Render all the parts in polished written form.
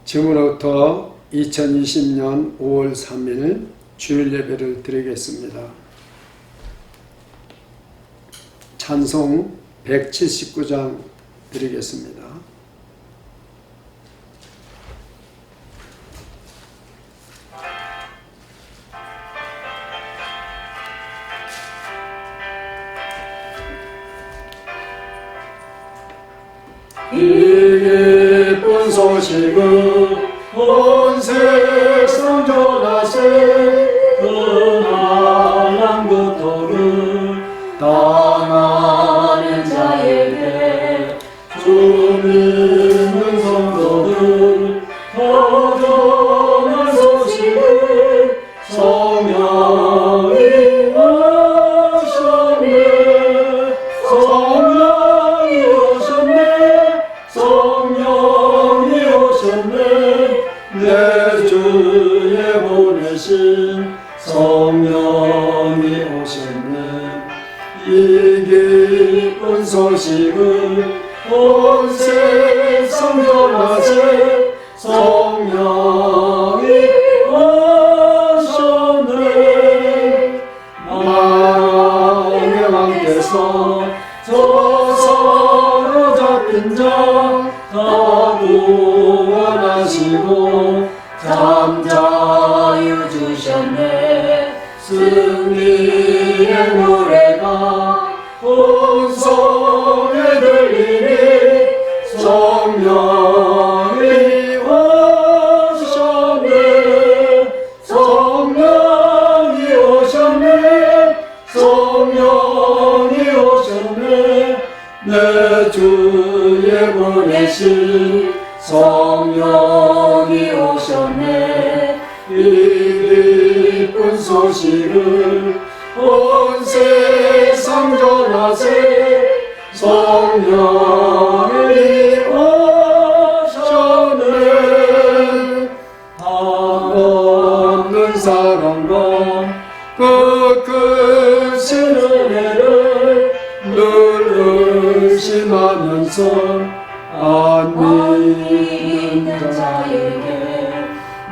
지금으로부터 2020년 5월 3일 주일 예배를 드리겠습니다. 찬송 179장 드리겠습니다. 이 기쁜 소식을 온 세상 전하세. 그날 그 도를 당하는 자에게 주 믿는 성도들 거듭난 소식을 성령이 오셨네. 성령이 오셨네. 성령이 오셨네. 내 주에 보내신 성령이 오셨네. 이 기쁜 소식을 온 세상 전하세. 성령이 오셨네. 만왕의 왕께서 저 사로잡힌 자 다 구원하시고 잠자유 주셨네. 승리의 노래가 온 성에 들리니 성령이 오셨네. 성령이 오셨네. 성령이 오셨네. 내 주에 보내신 성령이 오셨네. 이 기쁜 소식을 온 세상 전하세. 성령이 오셨네. 한없는 사랑과 그 크신 은혜를 늘 의심하면서 안 믿는 자에게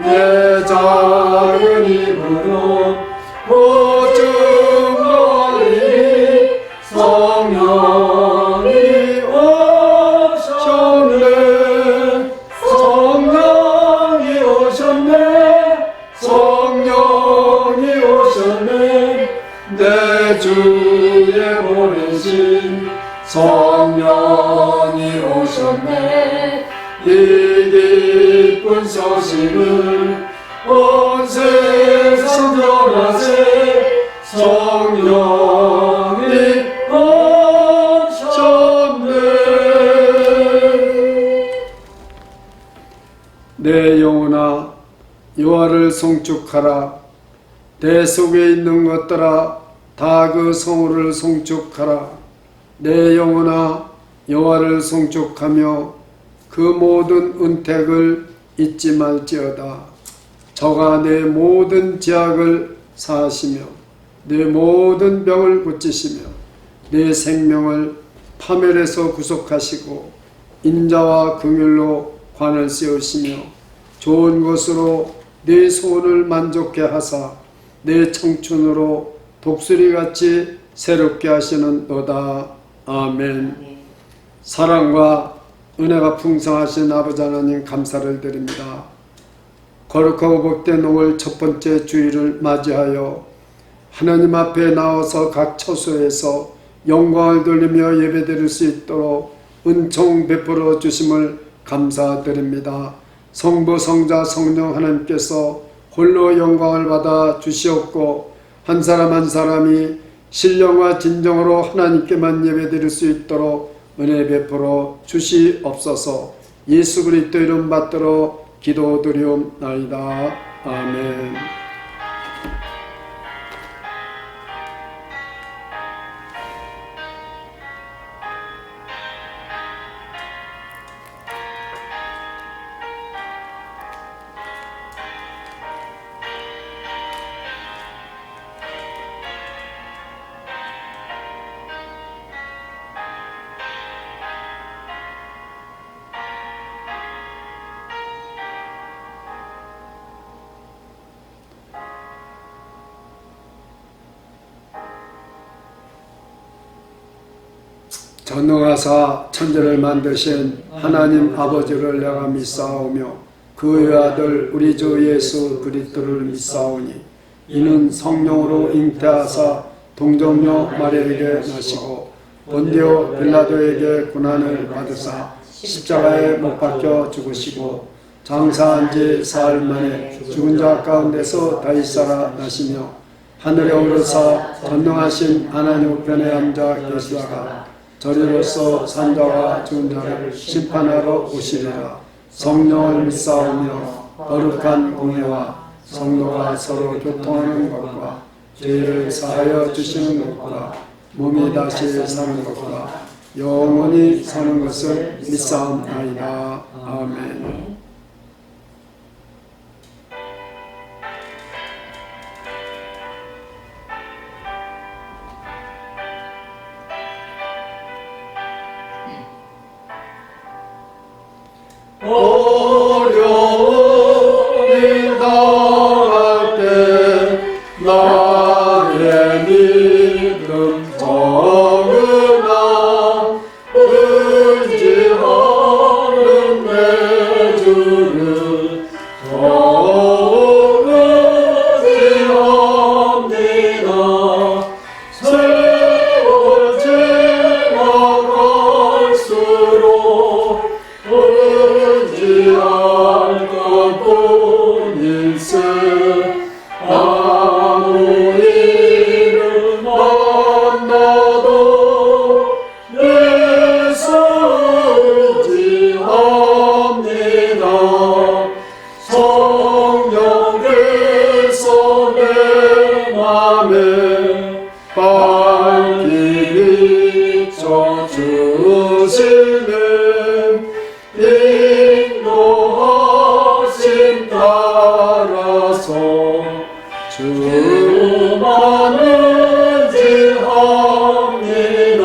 내 작은 입으로 보증하리니 성령이 오셨네. 성령이 오셨네. 성령이 오셨네. 내 주에 보내신 성령이 오셨네. 이 기쁜 소식을 온 세상 전하세. 성령이 오셨네. 내 영혼아 여호와를 송축하라. 내 속에 있는 것들아 다 그 성호를 송축하라. 내 영혼아 여호와를 송축하며 그 모든 은택을 잊지 말지어다. 저가 내 모든 죄악을 사하시며 내 모든 병을 고치시며 내 생명을 파멸에서 구속하시고 인자와 긍휼로 관을 세우시며 좋은 것으로 내 소원을 만족케 하사 내 청춘으로 독수리같이 새롭게 하시는 너다. 아멘. 사랑과 은혜가 풍성하신 아버지 하나님 감사를 드립니다. 거룩하고 복된 5월 첫 번째 주일을 맞이하여 하나님 앞에 나와서 각 처소에서 영광을 돌리며 예배드릴 수 있도록 은총 베풀어 주심을 감사드립니다. 성부 성자 성령 하나님께서 홀로 영광을 받아 주시옵고 한 사람 한 사람이 신령과 진정으로 하나님께만 예배드릴 수 있도록 은혜 베풀어 주시옵소서. 예수 그리스도 이름 받들어 기도드리옵나이다. 아멘. 전능하사 천지를 만드신 하나님 아버지를 내가 믿사오며 그의 아들 우리 주 예수 그리스도를 믿사오니 이는 성령으로 잉태하사 동정녀 마리아에게 나시고 본디오 빌라도에게 고난을 받으사 십자가에 못 박혀 죽으시고 장사한 지 사흘 만에 죽은 자 가운데서 다시 살아 나시며 하늘에 오르사 전능하신 하나님 우편에 앉아 계시다가 저리로서 산자와 죽은 자를 심판하러 오시리라. 성령을 믿사오며 거룩한 공예와 성도가 서로 교통하는 것과 죄를 사하여 주시는 것과 몸이 다시 사는 것과 영원히 사는 것을 믿사옵나이다. 아멘. 어려움이 당할 때 나의 믿음 적으나 의지하는 내 주를 더욱 의지합니다. 세월 지나갈수록 의지할 것뿐일세. 아무 일을 만나도 예수 의지합니다. 성령께서 내 맘에 밝히 비춰주시는 인도하심 따라서 주만 의지합니다.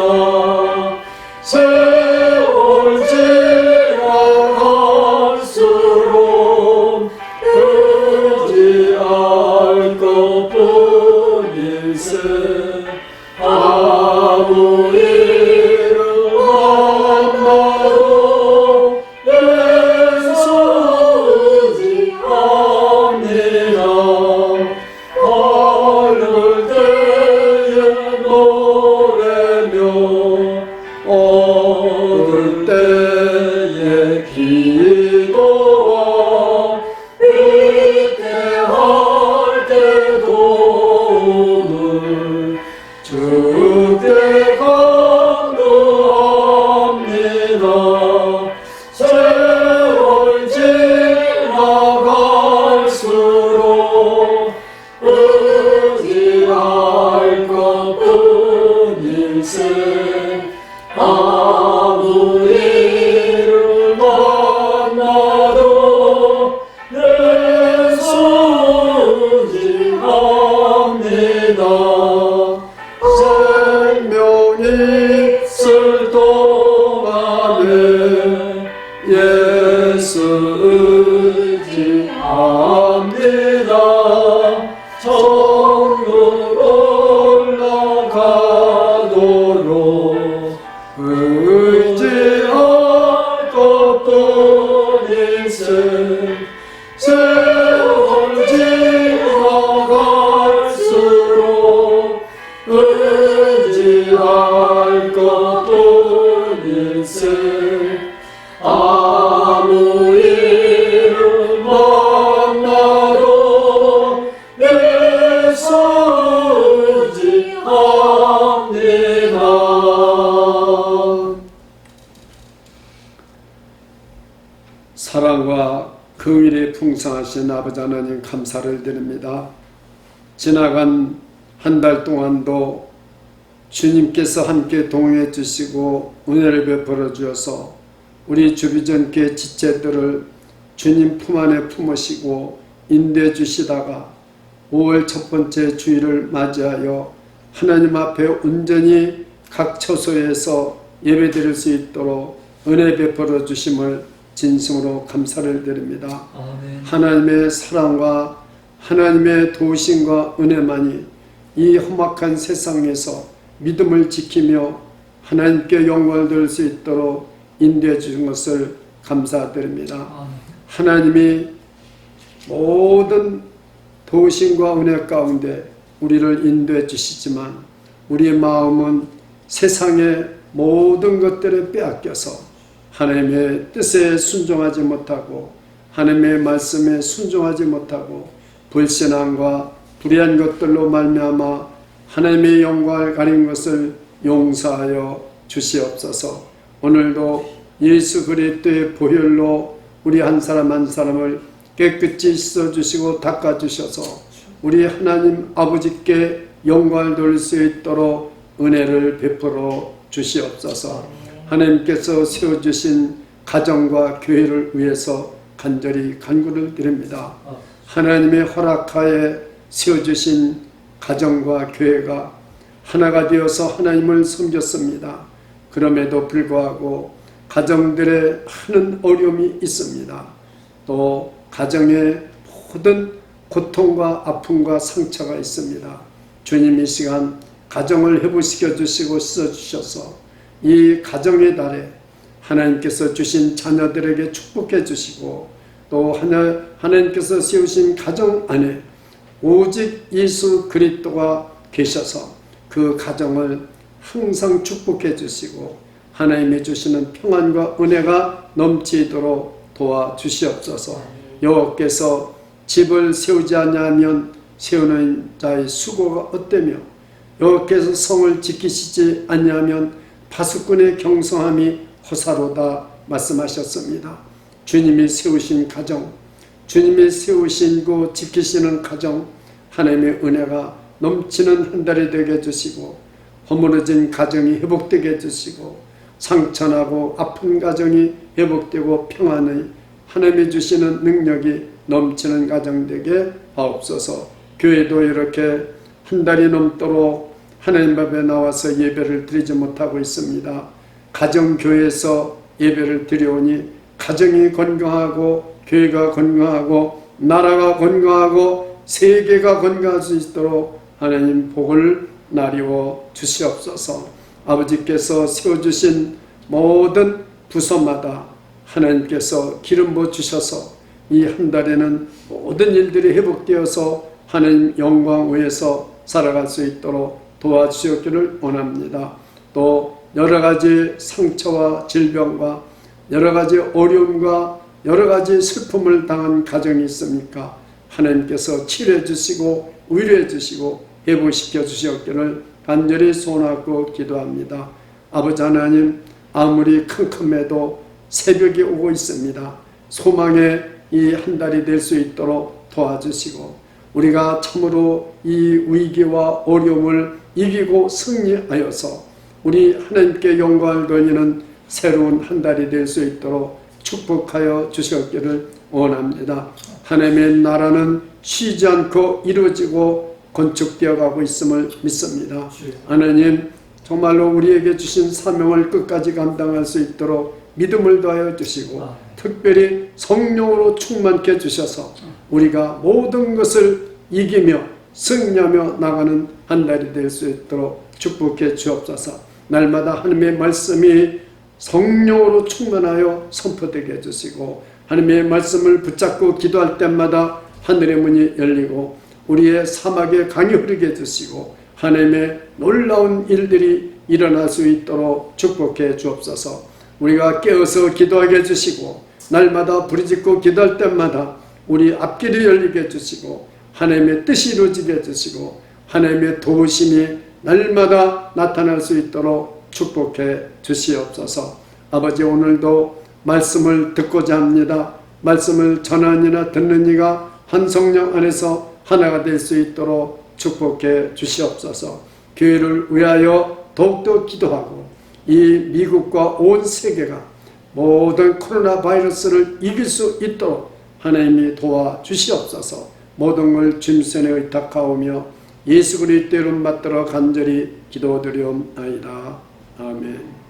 세월 지나갈수록 의지할 것뿐일세. 아무 일을 만나도 예수 의지합니다. 어려울 때에 노래며 얻을 때에 기도와 위태할 때 도움을 주께 간구합니다. 세월 지나갈수록 의지할 것뿐일세. 아무 일을 만나도 예수 의지합니다. 생명이 있을 동안에 예수 의지합니다. 천국으로 올라가도록 의지할 것뿐일세. 세월 지나갈수록 의지할 것뿐일세. 아무 일을 만나도 예수 의지합니다. 사랑과 긍휼이 풍성하신 아버지 하나님 감사를 드립니다. 지나간 한 달 동안도 주님께서 함께 동행해 주시고 은혜를 베풀어 주어서 우리 주비전교회 지체들을 주님 품 안에 품으시고 인도해 주시다가 5월 첫 번째 주일을 맞이하여 하나님 앞에 온전히 각 처소에서 예배드릴 수 있도록 은혜 베풀어 주심을 진심으로 감사를 드립니다. 아멘. 하나님의 사랑과 하나님의 도우심과 은혜만이 이 험악한 세상에서 믿음을 지키며 하나님께 영광을 드릴 수 있도록 인도해 주신 것을 감사드립니다. 하나님이 모든 도우심과 은혜 가운데 우리를 인도해 주시지만 우리의 마음은 세상의 모든 것들에 빼앗겨서 하나님의 뜻에 순종하지 못하고 하나님의 말씀에 순종하지 못하고 불신앙과 불의한 것들로 말미암아 하나님의 영광을 가린 것을 용서하여 주시옵소서. 오늘도 예수 그리스도의 보혈로 우리 한 사람 한 사람을 깨끗이 씻어주시고 닦아주셔서 우리 하나님 아버지께 영광을 돌릴 수 있도록 은혜를 베풀어 주시옵소서. 하나님께서 세워주신 가정과 교회를 위해서 간절히 간구를 드립니다. 하나님의 허락하에 세워주신 가정과 교회가 하나가 되어서 하나님을 섬겼습니다. 그럼에도 불구하고 가정들의 많은 어려움이 있습니다. 또 가정에 모든 고통과 아픔과 상처가 있습니다. 주님 이 시간 가정을 회복시켜 주시고 씻어주셔서 이 가정의 달에 하나님께서 주신 자녀들에게 축복해 주시고 또 하나님께서 세우신 가정 안에 오직 예수 그리스도가 계셔서 그 가정을 항상 축복해 주시고 하나님이 주시는 평안과 은혜가 넘치도록 도와주시옵소서. 여호와께서 집을 세우지 아니하면 세우는 자의 수고가 어때며 여호와께서 성을 지키시지 아니하면 파수꾼의 경성함이 허사로다 말씀하셨습니다. 주님이 세우신 가정, 주님이 세우신 그 지키시는 가정, 하나님의 은혜가 넘치는 한 달이 되게 해주시고 허물어진 가정이 회복되게 해주시고 상처나고 아픈 가정이 회복되고 평안의 하나님이 주시는 능력이 넘치는 가정 되게 하옵소서. 교회도 이렇게 한 달이 넘도록 하나님 앞에 나와서 예배를 드리지 못하고 있습니다. 가정교회에서 예배를 드려오니 가정이 건강하고 교회가 건강하고 나라가 건강하고 세계가 건강할 수 있도록 하나님 복을 나리워 주시옵소서. 아버지께서 세워주신 모든 부서마다 하나님께서 기름 부어 주셔서 이 한 달에는 모든 일들이 회복되어서 하나님 영광 위에서 살아갈 수 있도록 도와주시기를 원합니다. 또 여러가지 상처와 질병과 여러가지 어려움과 여러가지 슬픔을 당한 가정이 있습니까? 하나님께서 치료해 주시고 위로해 주시고 회복시켜 주시옵기를 간절히 소원하고 기도합니다. 아버지 하나님, 아무리 캄캄해도 새벽이 오고 있습니다. 소망의 이 한 달이 될 수 있도록 도와주시고 우리가 참으로 이 위기와 어려움을 이기고 승리하여서 우리 하나님께 영광을 돌리는 새로운 한 달이 될 수 있도록 축복하여 주셨기를 원합니다. 하나님의 나라는 쉬지 않고 이루어지고 건축되어 가고 있음을 믿습니다. 하나님, 정말로 우리에게 주신 사명을 끝까지 감당할 수 있도록 믿음을 더하여 주시고 특별히 성령으로 충만케 주셔서 우리가 모든 것을 이기며 승리하며 나가는 한 달이 될 수 있도록 축복해 주옵소서. 날마다 하나님의 말씀이 성령으로 충만하여 선포되게 해주시고 하나님의 말씀을 붙잡고 기도할 때마다 하늘의 문이 열리고 우리의 사막에 강이 흐르게 해주시고 하나님의 놀라운 일들이 일어날 수 있도록 축복해 주옵소서. 우리가 깨어서 기도하게 해주시고 날마다 부르짖고 기도할 때마다 우리 앞길이 열리게 해주시고 하나님의 뜻이 이루어지게 해주시고 하나님의 도우심이 날마다 나타날 수 있도록 축복해 주시옵소서. 아버지, 오늘도 말씀을 듣고자 합니다. 말씀을 전하니나 듣는 이가 한 성령 안에서 하나가 될 수 있도록 축복해 주시옵소서. 교회를 위하여 더욱더 기도하고 이 미국과 온 세계가 모든 코로나 바이러스를 이길 수 있도록 하나님이 도와주시옵소서. 모든 걸 주님 손에 의탁하오며 예수 그리스도의 이름 받들어 간절히 기도드리옵나이다. 아멘.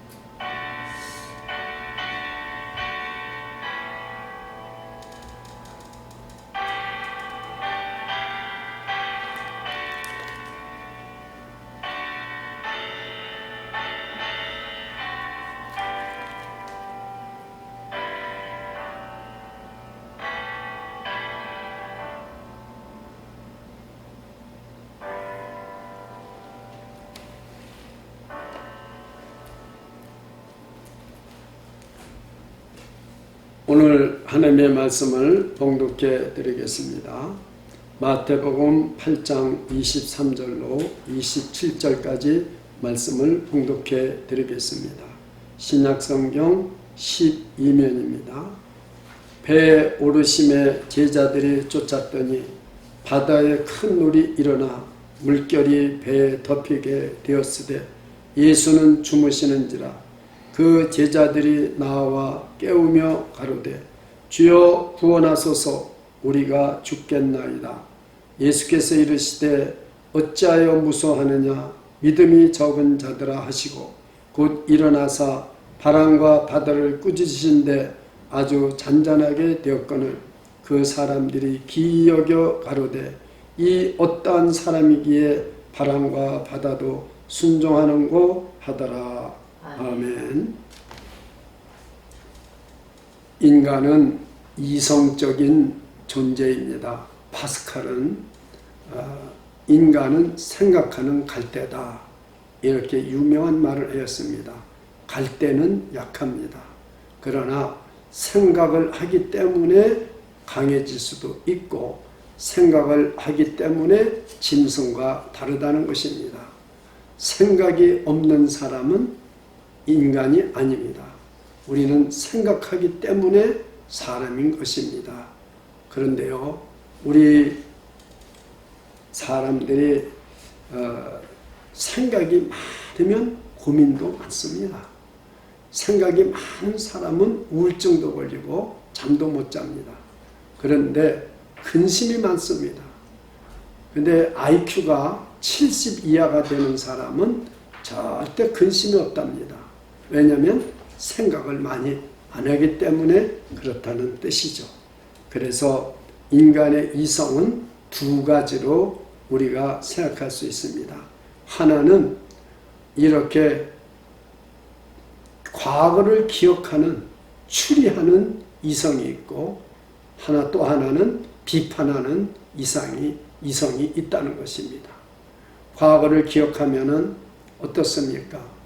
오늘 하나님의 말씀을 봉독해 드리겠습니다. 마태복음 8장 23절로 27절까지 말씀을 봉독해 드리겠습니다. 신약성경 12면입니다. 배에 오르심에 제자들이 쫓았더니 바다에 큰 물이 일어나 물결이 배에 덮이게 되었으되 예수는 주무시는지라. 그 제자들이 나와 깨우며 가로되 주여 구원하소서, 우리가 죽겠나이다. 예수께서 이르시되 어찌하여 무서워하느냐, 믿음이 적은 자들아 하시고 곧 일어나사 바람과 바다를 꾸짖으신데 아주 잔잔하게 되었거늘 그 사람들이 기이 여겨 가로되 이 어떠한 사람이기에 바람과 바다도 순종하는고 하더라. 아멘. 인간은 이성적인 존재입니다. 파스칼은 인간은 생각하는 갈대다, 이렇게 유명한 말을 하였습니다. 갈대는 약합니다. 그러나 생각을 하기 때문에 강해질 수도 있고 생각을 하기 때문에 짐승과 다르다는 것입니다. 생각이 없는 사람은 인간이 아닙니다. 우리는 생각하기 때문에 사람인 것입니다. 그런데요, 우리 사람들이 생각이 많으면 고민도 많습니다. 생각이 많은 사람은 우울증도 걸리고 잠도 못 잡니다. 그런데 근심이 많습니다. 그런데 IQ가 70 이하가 되는 사람은 절대 근심이 없답니다. 왜냐하면 생각을 많이 안 하기 때문에 그렇다는 뜻이죠. 그래서 인간의 이성은 두 가지로 우리가 생각할 수 있습니다. 하나는 이렇게 과거를 기억하는, 추리하는 이성이 있고, 또 하나는 비판하는 이성이 있다는 것입니다. 과거를 기억하면은 어떻습니까?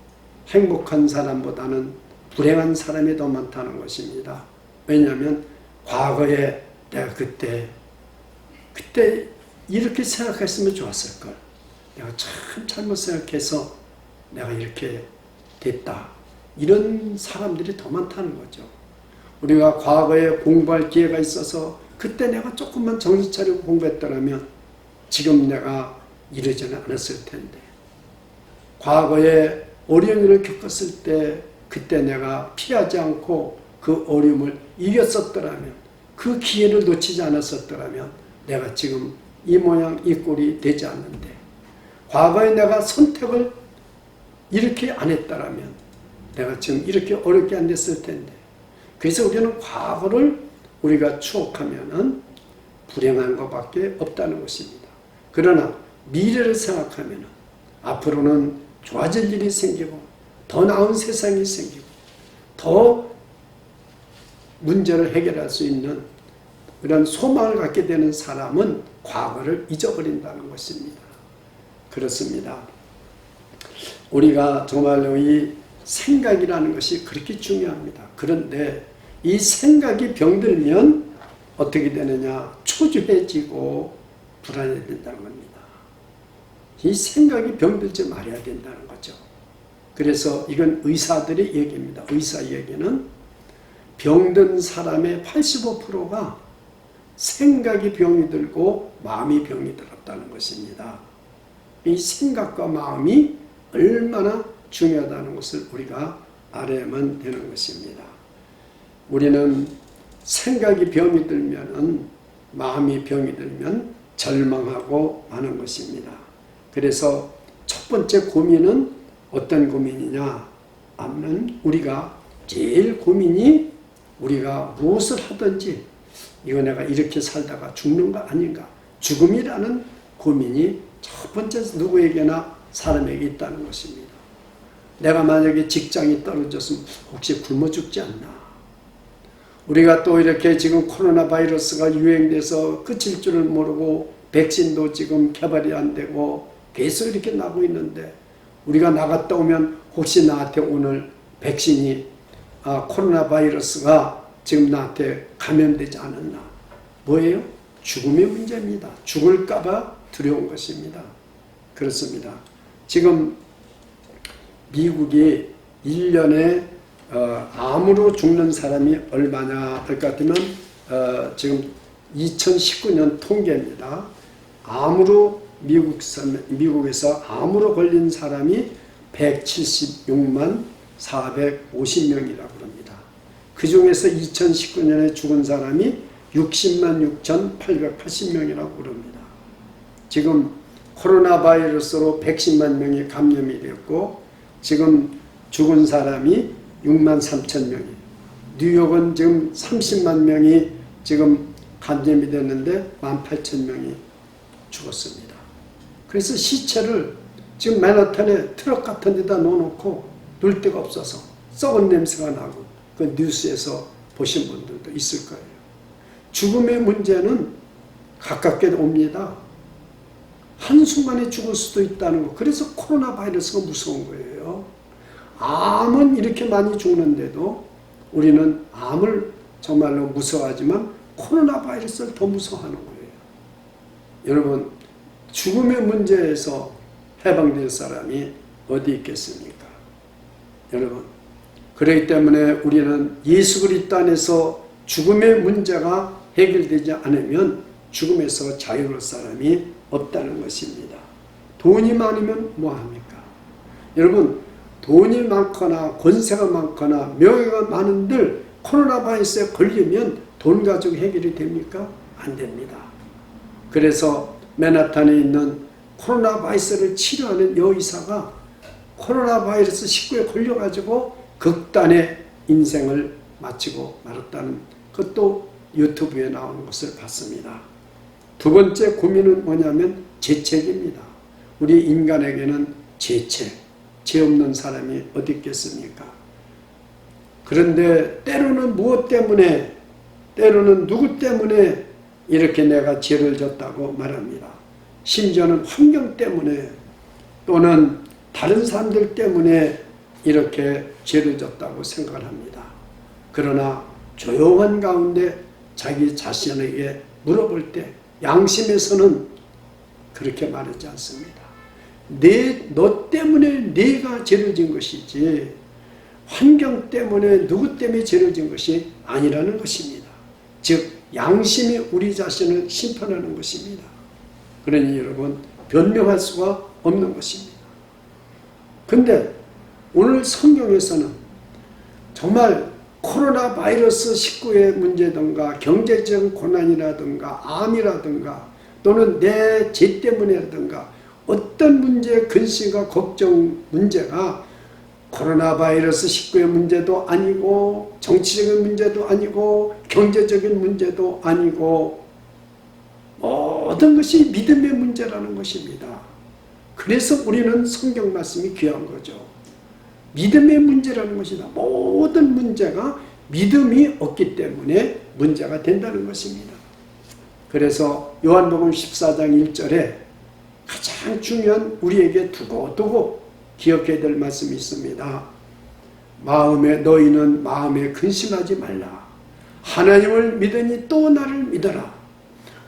행복한 사람보다는 불행한 사람이 더 많다는 것입니다. 왜냐하면 과거에 내가 그때 이렇게 생각했으면 좋았을걸, 내가 참 잘못 생각해서 내가 이렇게 됐다, 이런 사람들이 더 많다는 거죠. 우리가 과거에 공부할 기회가 있어서 그때 내가 조금만 정신 차리고 공부했더라면 지금 내가 이러지는 않았을 텐데, 과거에 어려움을 겪었을 때 그때 내가 피하지 않고 그 어려움을 이겼었더라면, 그 기회를 놓치지 않았었더라면 내가 지금 이 모양 이 꼴이 되지 않는데, 과거에 내가 선택을 이렇게 안 했더라면 내가 지금 이렇게 어렵게 안 됐을 텐데. 그래서 우리는 과거를 우리가 추억하면은 불행한 것밖에 없다는 것입니다. 그러나 미래를 생각하면은 앞으로는 좋아질 일이 생기고 더 나은 세상이 생기고 더 문제를 해결할 수 있는 그런 소망을 갖게 되는 사람은 과거를 잊어버린다는 것입니다. 그렇습니다. 우리가 정말로 이 생각이라는 것이 그렇게 중요합니다. 그런데 이 생각이 병들면 어떻게 되느냐? 초조해지고 불안해진다는 겁니다. 이 생각이 병들지 말아야 된다는 거죠. 그래서 이건 의사들의 얘기입니다. 의사 얘기는 병든 사람의 85%가 생각이 병이 들고 마음이 병이 들었다는 것입니다. 이 생각과 마음이 얼마나 중요하다는 것을 우리가 알아야만 되는 것입니다. 우리는 생각이 병이 들면, 마음이 병이 들면 절망하고 마는 것입니다. 그래서 첫 번째 고민은 어떤 고민이냐 하면, 우리가 제일 고민이 우리가 무엇을 하든지 이거 내가 이렇게 살다가 죽는 거 아닌가, 죽음이라는 고민이 첫 번째 누구에게나 사람에게 있다는 것입니다. 내가 만약에 직장이 떨어졌으면 혹시 굶어 죽지 않나. 우리가 또 이렇게 지금 코로나 바이러스가 유행돼서 끝일 줄을 모르고 백신도 지금 개발이 안 되고 계속 이렇게 나고 있는데, 우리가 나갔다 오면 혹시 나한테 오늘 백신이 코로나 바이러스가 지금 나한테 감염되지 않았나? 뭐예요? 죽음의 문제입니다. 죽을까봐 두려운 것입니다. 그렇습니다. 지금 미국이 1년에 암으로 죽는 사람이 얼마냐 할 것 같으면 지금 2019년 통계입니다. 암으로 미국에서 암으로 걸린 사람이 176만 450명이라고 합니다. 그 중에서 2019년에 죽은 사람이 60만 6,880명이라고 합니다. 지금 코로나 바이러스로 110만 명이 감염이 되었고 지금 죽은 사람이 6만 3천 명이, 뉴욕은 지금 30만 명이 지금 감염이 됐는데 18,000명이 죽었습니다. 그래서 시체를 지금 맨하탄에 트럭 같은 데다 놓아놓고 놀 데가 없어서 썩은 냄새가 나고 그 뉴스에서 보신 분들도 있을 거예요. 죽음의 문제는 가깝게 옵니다. 한순간에 죽을 수도 있다는 거. 그래서 코로나 바이러스가 무서운 거예요. 암은 이렇게 많이 죽는데도 우리는 암을 정말로 무서워하지만 코로나 바이러스를 더 무서워하는 거예요. 여러분, 죽음의 문제에서 해방될 사람이 어디 있겠습니까? 여러분, 그렇기 때문에 우리는 예수 그리스도 안에서 죽음의 문제가 해결되지 않으면 죽음에서 자유로울 사람이 없다는 것입니다. 돈이 많으면 뭐합니까? 여러분, 돈이 많거나 권세가 많거나 명예가 많은들 코로나 바이러스에 걸리면 돈 가지고 해결이 됩니까? 안 됩니다. 그래서 맨하탄에 있는 코로나 바이러스를 치료하는 여의사가 코로나 바이러스 19에 걸려가지고 극단의 인생을 마치고 말았다는 것도 유튜브에 나오는 것을 봤습니다. 두 번째 고민은 뭐냐면 죄책입니다. 우리 인간에게는 죄 없는 사람이 어디 있겠습니까? 그런데 때로는 무엇 때문에, 때로는 누구 때문에 이렇게 내가 죄를 졌다고 말합니다. 심지어는 환경 때문에 또는 다른 사람들 때문에 이렇게 죄를 졌다고 생각을 합니다. 그러나 조용한 가운데 자기 자신에게 물어볼 때 양심에서는 그렇게 말하지 않습니다. 너 때문에 내가 죄를 진 것이지 환경 때문에 누구 때문에 죄를 진 것이 아니라는 것입니다. 즉 양심이 우리 자신을 심판하는 것입니다. 그러니 여러분 변명할 수가 없는 것입니다. 근데 오늘 성경에서는 정말 코로나 바이러스 19의 문제든가 경제적 고난이라든가 암이라든가 또는 내 죄 때문이라든가 어떤 문제, 근심과 걱정 문제가 코로나 바이러스 19의 문제도 아니고 정치적인 문제도 아니고 경제적인 문제도 아니고 모든 것이 믿음의 문제라는 것입니다. 그래서 우리는 성경 말씀이 귀한 거죠. 믿음의 문제라는 것이다. 모든 문제가 믿음이 없기 때문에 문제가 된다는 것입니다. 그래서 요한복음 14장 1절에 가장 중요한 우리에게 두고 기억해야 될 말씀이 있습니다. 너희는 마음에 근심하지 말라. 하나님을 믿으니 또 나를 믿어라.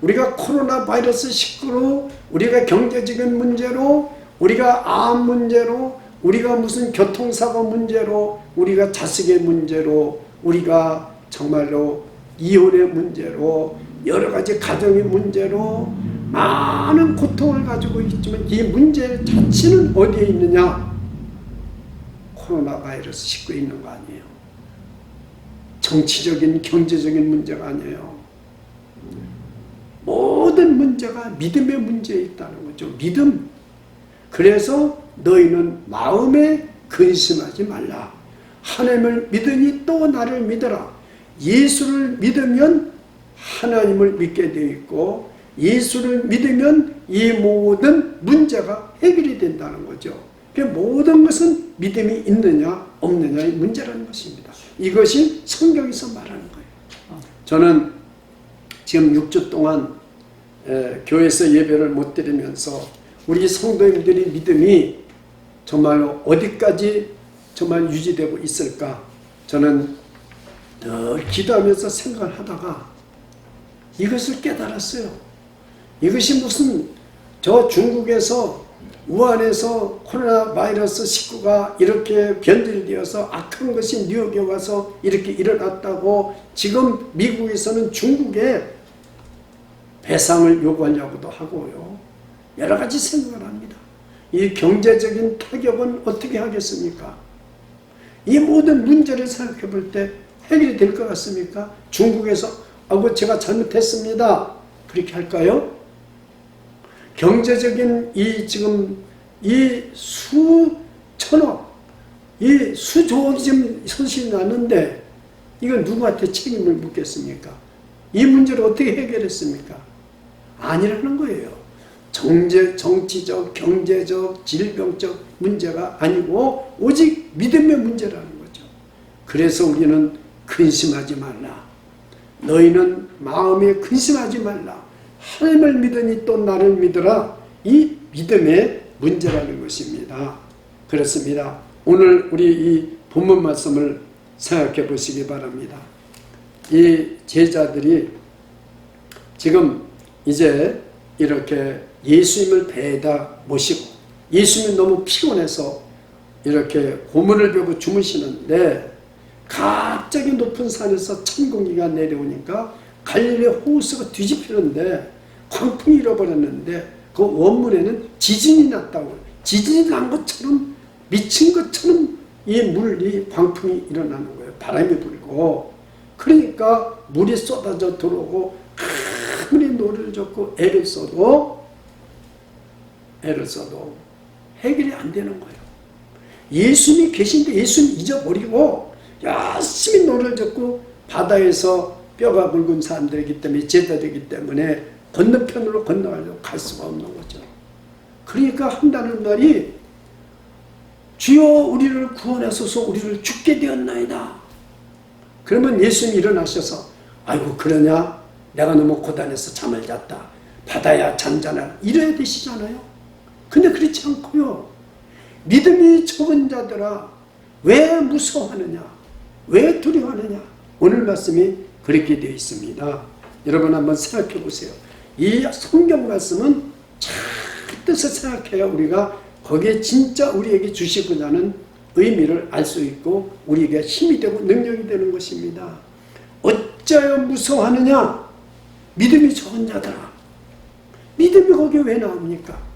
우리가 코로나 바이러스 19로 우리가 경제적인 문제로 우리가 암 문제로 우리가 무슨 교통사고 문제로 우리가 자식의 문제로 우리가 정말로 이혼의 문제로 여러 가지 가정의 문제로 많은 고통을 가지고 있지만 이 문제 자체는 어디에 있느냐? 코로나 바이러스 19에 있는 거 아니에요. 정치적인 경제적인 문제가 아니에요. 모든 문제가 믿음의 문제에 있다는 거죠. 믿음. 그래서 너희는 마음에 근심하지 말라. 하나님을 믿으니 또 나를 믿어라. 예수를 믿으면 하나님을 믿게 되어 있고 예수를 믿으면 이 모든 문제가 해결이 된다는 거죠. 그 모든 것은 믿음이 있느냐 없느냐의 문제라는 것입니다. 이것이 성경에서 말하는 거예요. 저는 지금 6주 동안 교회에서 예배를 못 드리면서 우리 성도님들의 믿음이 정말로 어디까지 정말 유지되고 있을까? 저는 늘 기도하면서 생각을 하다가 이것을 깨달았어요. 이것이 무슨 저 중국에서 우한에서 코로나 바이러스 19가 이렇게 변질되어서 악한 것이 뉴욕에 와서 이렇게 일어났다고 지금 미국에서는 중국에 배상을 요구하려고도 하고요. 여러 가지 생각을 합니다. 이 경제적인 타격은 어떻게 하겠습니까? 이 모든 문제를 생각해 볼 때 해결이 될 것 같습니까? 중국에서 제가 잘못했습니다. 그렇게 할까요? 경제적인 지금 수천억, 수조억이 지금 손실이 나는데 이건 누구한테 책임을 묻겠습니까? 이 문제를 어떻게 해결했습니까? 아니라는 거예요. 정치적, 경제적, 질병적 문제가 아니고 오직 믿음의 문제라는 거죠. 그래서 우리는 근심하지 말라. 너희는 마음에 근심하지 말라. 하나님을 믿으니 또 나를 믿으라. 이 믿음의 문제라는 것입니다. 그렇습니다. 오늘 우리 이 본문 말씀을 생각해 보시기 바랍니다. 이 제자들이 지금 이제 이렇게 예수님을 배에다 모시고 예수님이 너무 피곤해서 이렇게 고문을 베고 주무시는데 갑자기 높은 산에서 찬 공기가 내려오니까 갈릴리 호수가 뒤집히는데 광풍이 일어버렸는데 그 원문에는 지진이 났다고, 지진이 난 것처럼 미친 것처럼 이 물이 광풍이 일어나는 거예요. 바람이 불고. 그러니까 물이 쏟아져 들어오고 아무리 노를 젓고 애를 써도 해결이 안 되는 거예요. 예수님이 계신데 예수님 잊어버리고 열심히 노를 젓고 바다에서 뼈가 굵은 사람들이기 때문에 제자들이기 때문에 건너편으로 건너가려고 갈 수가 없는 거죠. 그러니까 한다는 말이 주여 우리를 구원하소서 우리를 죽게 되었나이다. 그러면 예수님이 일어나셔서 아이고 그러냐 내가 너무 고단해서 잠을 잤다. 바다야 잠자나 이래야 되시잖아요. 근데 그렇지 않고요. 믿음이 적은 자들아 왜 무서워하느냐 왜 두려워하느냐 오늘 말씀이 그렇게 되어 있습니다. 여러분 한번 생각해 보세요. 이 성경 말씀은 잘 뜻을 생각해야 우리가 거기에 진짜 우리에게 주시고자 하는 의미를 알 수 있고 우리에게 힘이 되고 능력이 되는 것입니다. 어찌하여 무서워하느냐 믿음이 적은 자들아. 믿음이 거기에 왜 나옵니까?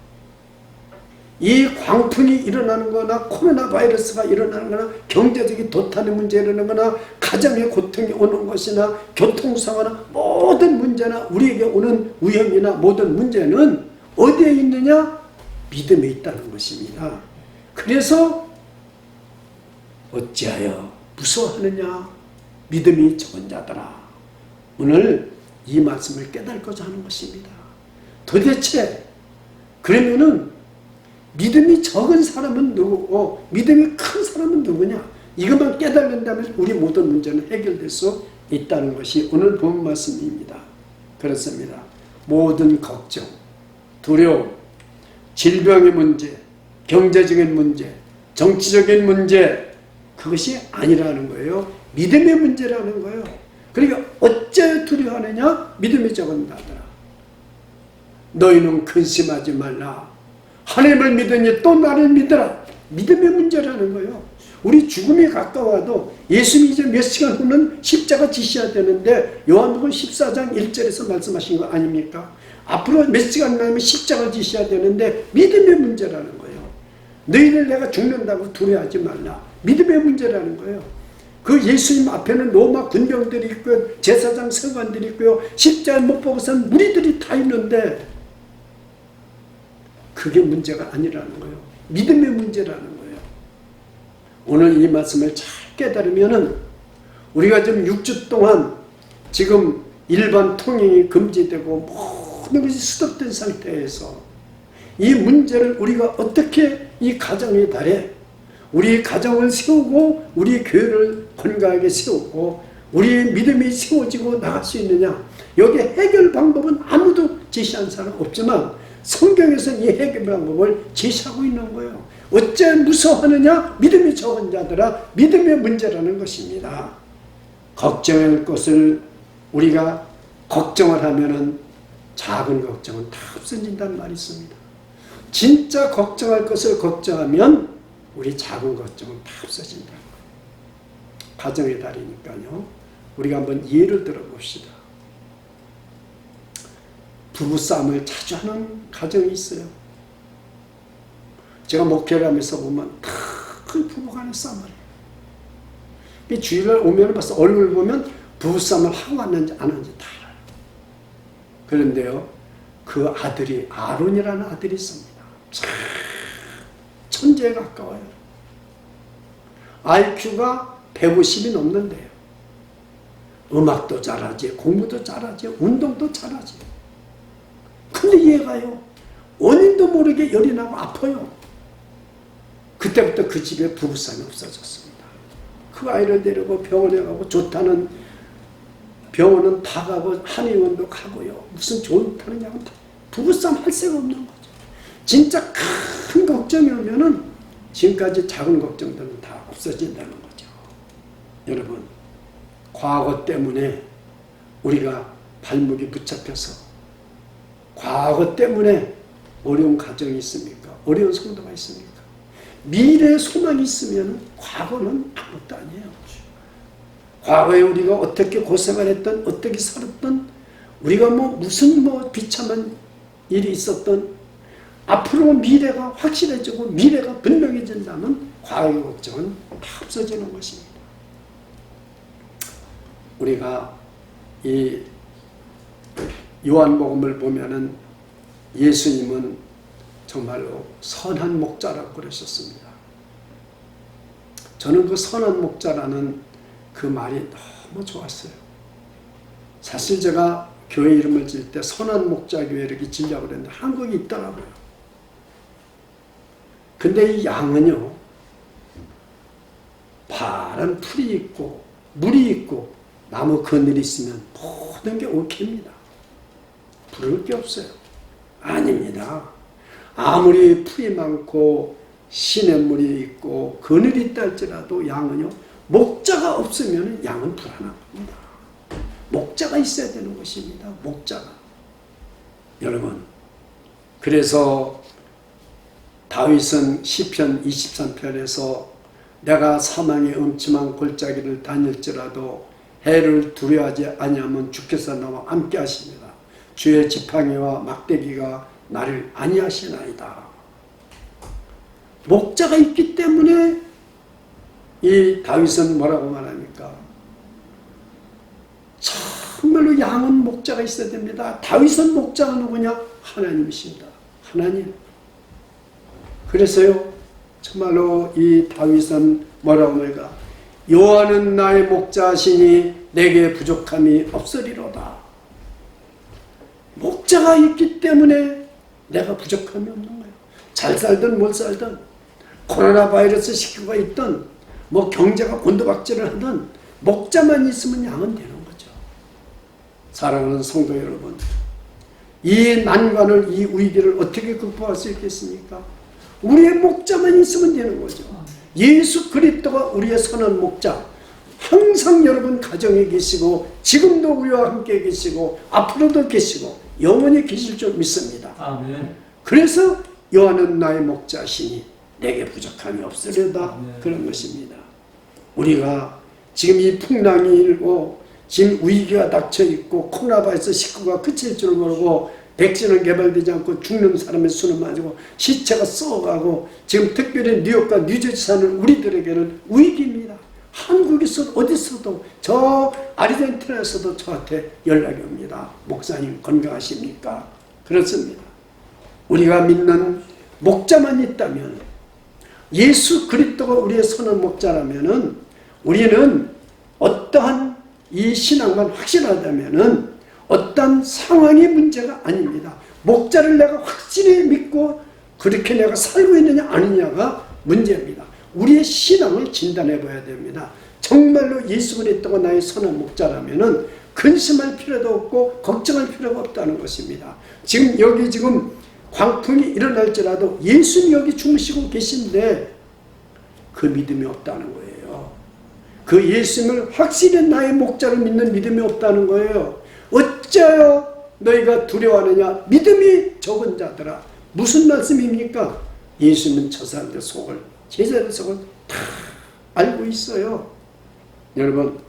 이 광풍이 일어나는 거나 코로나 바이러스가 일어나는 거나 경제적인 도탄의 문제 일어나는 거나 가정의 고통이 오는 것이나 교통사고나 모든 문제나 우리에게 오는 위험이나 모든 문제는 어디에 있느냐? 믿음에 있다는 것입니다. 그래서 어찌하여 무서워하느냐? 믿음이 적은 자들아. 오늘 이 말씀을 깨닫고자 하는 것입니다. 도대체 그러면은 믿음이 적은 사람은 누구고 믿음이 큰 사람은 누구냐? 이것만 깨달는다면 우리 모든 문제는 해결될 수 있다는 것이 오늘 본 말씀입니다. 그렇습니다. 모든 걱정, 두려움, 질병의 문제, 경제적인 문제, 정치적인 문제 그것이 아니라는 거예요. 믿음의 문제라는 거예요. 그러니까 어째 두려워하느냐? 믿음이 적은 자들아. 너희는 근심하지 말라. 하나님을 믿으니 또 나를 믿으라. 믿음의 문제라는 거예요. 우리 죽음이 가까워도 예수님이 이제 몇 시간 후는 십자가 지셔야 되는데 요한복음 14장 1절에서 말씀하신 거 아닙니까? 앞으로 몇 시간 나면 십자가 지셔야 되는데 믿음의 문제라는 거예요. 너희들 내가 죽는다고 두려워하지 말라. 믿음의 문제라는 거예요. 그 예수님 앞에는 로마 군병들이 있고 제사장 서관들이 있고요. 십자가에 못 박아선 무리들이 다 있는데 그게 문제가 아니라는 거예요. 믿음의 문제라는 거예요. 오늘 이 말씀을 잘 깨달으면은 우리가 지금 6주 동안 지금 일반 통행이 금지되고 모든 것이 스톱된 상태에서 이 문제를 우리가 어떻게 이 가정의 달에 우리 가정을 세우고 우리 교회를 건강하게 세우고 우리의 믿음이 세워지고 나갈 수 있느냐. 여기 해결 방법은 아무도 제시한 사람 없지만 성경에서는 이 해결 방법을 제시하고 있는 거예요. 어째 무서워하느냐? 믿음이 적은 자들아. 믿음의 문제라는 것입니다. 걱정할 것을 우리가 걱정을 하면은 작은 걱정은 다 없어진다는 말이 있습니다. 진짜 걱정할 것을 걱정하면 우리 작은 걱정은 다 없어진다는 거예요. 가정의 달이니까요. 우리가 한번 예를 들어봅시다. 부부싸움을 자주 하는 가정이 있어요. 제가 목회를 하면서 보면 큰 부부간의 싸움을 해요. 주일날 오면 벌써 얼굴 보면 부부싸움을 하고 왔는지 안 하는지 다 알아요. 그런데요, 그 아들이 아론이라는 아들이 있습니다. 참 천재에 가까워요. IQ가 150이 넘는데요. 음악도 잘하지, 공부도 잘하지, 운동도 잘하지. 근데 얘가요, 원인도 모르게 열이 나고 아파요. 그때부터 그 집에 부부싸움이 없어졌습니다. 그 아이를 데리고 병원에 가고 좋다는 병원은 다 가고 한의원도 가고요. 무슨 좋다는 약은 다 부부싸움 할 새가 없는 거죠. 진짜 큰 걱정이 오면은 지금까지 작은 걱정들은 다 없어진다는 거죠. 여러분, 과거 때문에 우리가 발목이 붙잡혀서 과거 때문에 어려운 가정이 있습니까? 어려운 성도가 있습니까? 미래의 소망이 있으면 과거는 아무것도 아니에요. 과거에 우리가 어떻게 고생을 했던, 어떻게 살았던, 우리가 무슨 비참한 일이 있었던, 앞으로 미래가 확실해지고 미래가 분명해진다면 과거의 걱정은 다 없어지는 것입니다. 우리가 이 요한복음을 보면은 예수님은 정말로 선한 목자라고 그러셨습니다. 저는 그 선한 목자라는 그 말이 너무 좋았어요. 사실 제가 교회 이름을 지을 때 선한 목자교회 이렇게 지으려고 그랬는데 한국에 있더라고요. 근데 이 양은요, 파란 풀이 있고 물이 있고 나무 그늘이 있으면 모든 게 오케이입니다. 부를 게 없어요. 아닙니다. 아무리 풀이 많고 시냇물이 있고 그늘이 있다 할지라도 양은요, 목자가 없으면 양은 불안한 겁니다. 목자가 있어야 되는 것입니다. 목자가. 여러분, 그래서 다윗은 시편 23편에서 내가 사망의 음침한 골짜기를 다닐지라도 해를 두려워하지 아니하면 주께서 나와 함께 하십니다. 주의 지팡이와 막대기가 나를 안위하시나이다. 목자가 있기 때문에 이 다윗은 뭐라고 말합니까? 정말로 양은 목자가 있어야 됩니다. 다윗은 목자가 누구냐? 하나님이십니다. 하나님. 그래서요, 정말로 이 다윗은 뭐라고 말까? 여호와는 나의 목자시니 내게 부족함이 없으리로다. 목자가 있기 때문에 내가 부족함이 없는 거예요. 잘 살든 못 살든, 코로나 바이러스 시기가 있든, 경제가 곤두박질을 하든, 목자만 있으면 양은 되는 거죠. 사랑하는 성도 여러분, 이 난관을, 이 위기를 어떻게 극복할 수 있겠습니까? 우리의 목자만 있으면 되는 거죠. 예수 그리스도가 우리의 선한 목자, 항상 여러분 가정에 계시고 지금도 우리와 함께 계시고 앞으로도 계시고 영원히 계실 줄 믿습니다. 아멘. 그래서 여호와는 나의 목자시니 내게 부족함이 없으려다. 그런 것입니다. 우리가 지금 이 풍랑이 일고 지금 위기가 닥쳐있고 코로나 바이러스 19가 그칠 줄 모르고 백신은 개발되지 않고 죽는 사람의 수는 많고 시체가 썩어가고 지금 특별히 뉴욕과 뉴저지 사는 우리들에게는 위기입니다. 한국에서 어디서도 저 아르헨티나에서도 저한테 연락이 옵니다. 목사님 건강하십니까? 그렇습니다. 우리가 믿는 목자만 있다면, 예수 그리스도가 우리의 선한 목자라면은 우리는 어떠한 이 신앙만 확실하다면은 어떤 상황이 문제가 아닙니다. 목자를 내가 확실히 믿고 그렇게 내가 살고 있느냐 아니냐가 문제입니다. 우리의 신앙을 진단해 봐야 됩니다. 정말로 예수 그리스도가 나의 선한 목자라면은 근심할 필요도 없고 걱정할 필요가 없다는 것입니다. 지금 광풍이 일어날지라도 예수님이 여기 주무시고 계신데 그 믿음이 없다는 거예요. 그 예수님을 확실히 나의 목자로 믿는 믿음이 없다는 거예요. 어찌하여 너희가 두려워하느냐? 믿음이 적은 자들아. 무슨 말씀입니까? 예수님은 저 사람들 속을, 제자들 속을 다 알고 있어요. 여러분,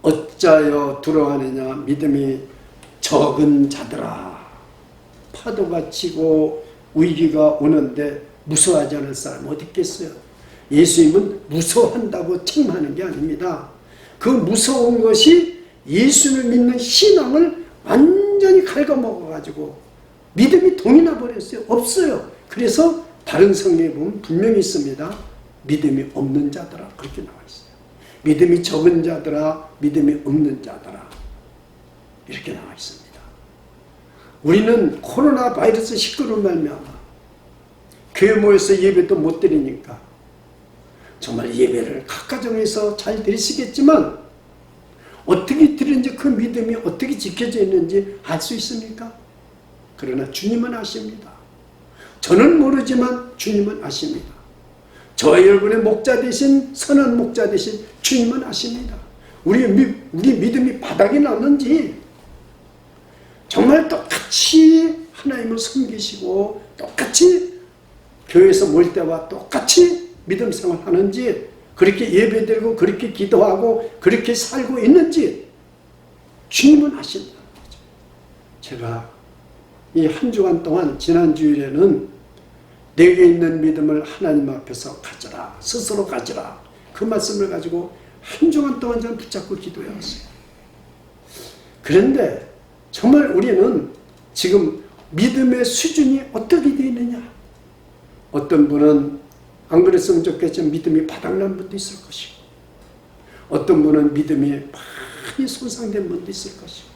어찌하여 두려워하느냐? 믿음이 적은 자들아. 파도가 치고 위기가 오는데 무서워하지 않을 사람 어디 있겠어요? 예수님은 무서워한다고 책망하는 게 아닙니다. 그 무서운 것이 예수를 믿는 신앙을 완전히 갉아먹어가지고 믿음이 동이 나버렸어요. 없어요. 그래서 다른 성경에 보면 분명히 있습니다. 믿음이 없는 자들아, 그렇게 나와 있어요. 믿음이 적은 자들아, 믿음이 없는 자들아, 이렇게 나와 있습니다. 우리는 코로나 바이러스 19로 말미암아 교회 모여서 예배도 못 드리니까 정말 예배를 각 가정에서 잘 드리시겠지만 어떻게 드리는지, 그 믿음이 어떻게 지켜져 있는지 알 수 있습니까? 그러나 주님은 아십니다. 저는 모르지만 주님은 아십니다. 저와 여러분의 목자 되신, 선한 목자 되신 주님은 아십니다. 우리 믿음이 바닥이 났는지, 정말 똑같이 하나님을 섬기시고 똑같이 교회에서 모일 때와 똑같이 믿음 생활하는지, 그렇게 예배드리고 그렇게 기도하고 그렇게 살고 있는지 주님은 아신다는 거죠. 제가 이 한 주간 동안 지난 주일에는 내게 있는 믿음을 하나님 앞에서 가져라, 스스로 가져라, 그 말씀을 가지고 한 주간 동안 저는 붙잡고 기도해왔어요. 그런데 정말 우리는 지금 믿음의 수준이 어떻게 되어 있느냐? 어떤 분은 안 그랬으면 좋겠지만 믿음이 바닥난 분도 있을 것이고, 어떤 분은 믿음이 많이 손상된 분도 있을 것이고,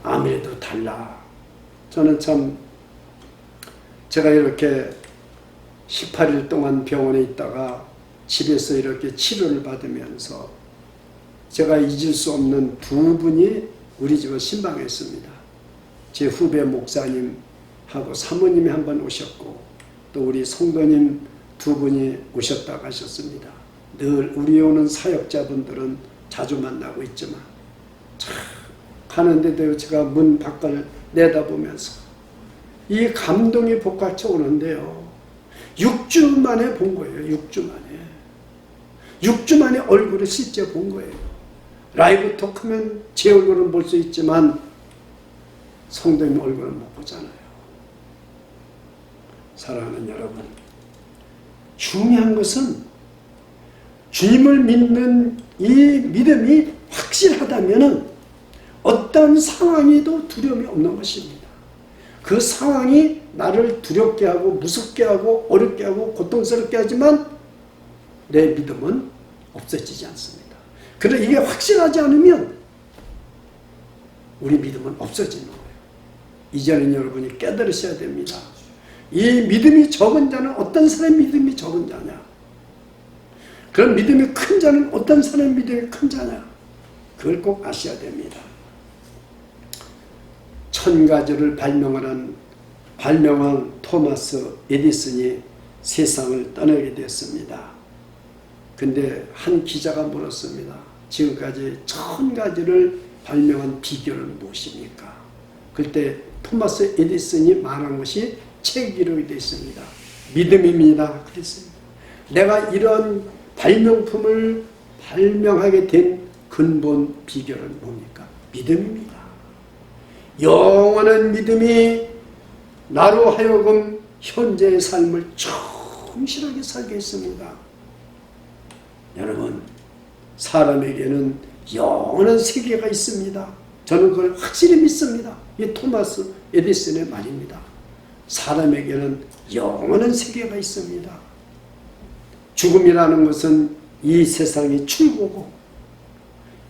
아무래도 달라. 저는 참, 제가 이렇게 18일 동안 병원에 있다가 집에서 이렇게 치료를 받으면서 제가 잊을 수 없는 두 분이 우리 집을 신방했습니다. 제 후배 목사님하고 사모님이 한 번 오셨고, 또 우리 성도님 두 분이 오셨다 가셨습니다. 늘 우리 오는 사역자분들은 자주 만나고 있지만 참 가는데도 제가 문 밖을 내다보면서 이 감동이 복받쳐 오는데요. 6주 만에 본 거예요. 6주 만에. 6주 만에 얼굴을 실제 본 거예요. 라이브 토크면 제 얼굴은 볼 수 있지만 성도님 얼굴은 못 보잖아요. 사랑하는 여러분, 중요한 것은 주님을 믿는 이 믿음이 확실하다면 어떤 상황에도 두려움이 없는 것입니다. 그 상황이 나를 두렵게 하고 무섭게 하고 어렵게 하고 고통스럽게 하지만 내 믿음은 없어지지 않습니다. 그러나 이게 확실하지 않으면 우리 믿음은 없어지는 거예요. 이제는 여러분이 깨달으셔야 됩니다. 이 믿음이 적은 자는 어떤 사람의 믿음이 적은 자냐? 그런 믿음이 큰 자는 어떤 사람의 믿음이 큰 자냐? 그걸 꼭 아셔야 됩니다. 1000가지를 발명한 토마스 에디슨이 세상을 떠나게 됐습니다. 근데 한 기자가 물었습니다. 지금까지 1000가지를 발명한 비결은 무엇입니까? 그때 토마스 에디슨이 말한 것이 책에 기록이 되어 있습니다. 믿음입니다. 그랬습니다. 내가 이런 발명품을 발명하게 된 근본 비결은 뭡니까? 믿음입니다. 영원한 믿음이 나로 하여금 현재의 삶을 충실하게 살게 했습니다. 여러분, 사람에게는 영원한 세계가 있습니다. 저는 그걸 확실히 믿습니다. 이 토마스 에디슨의 말입니다. 사람에게는 영원한 세계가 있습니다. 죽음이라는 것은 이 세상의 출구고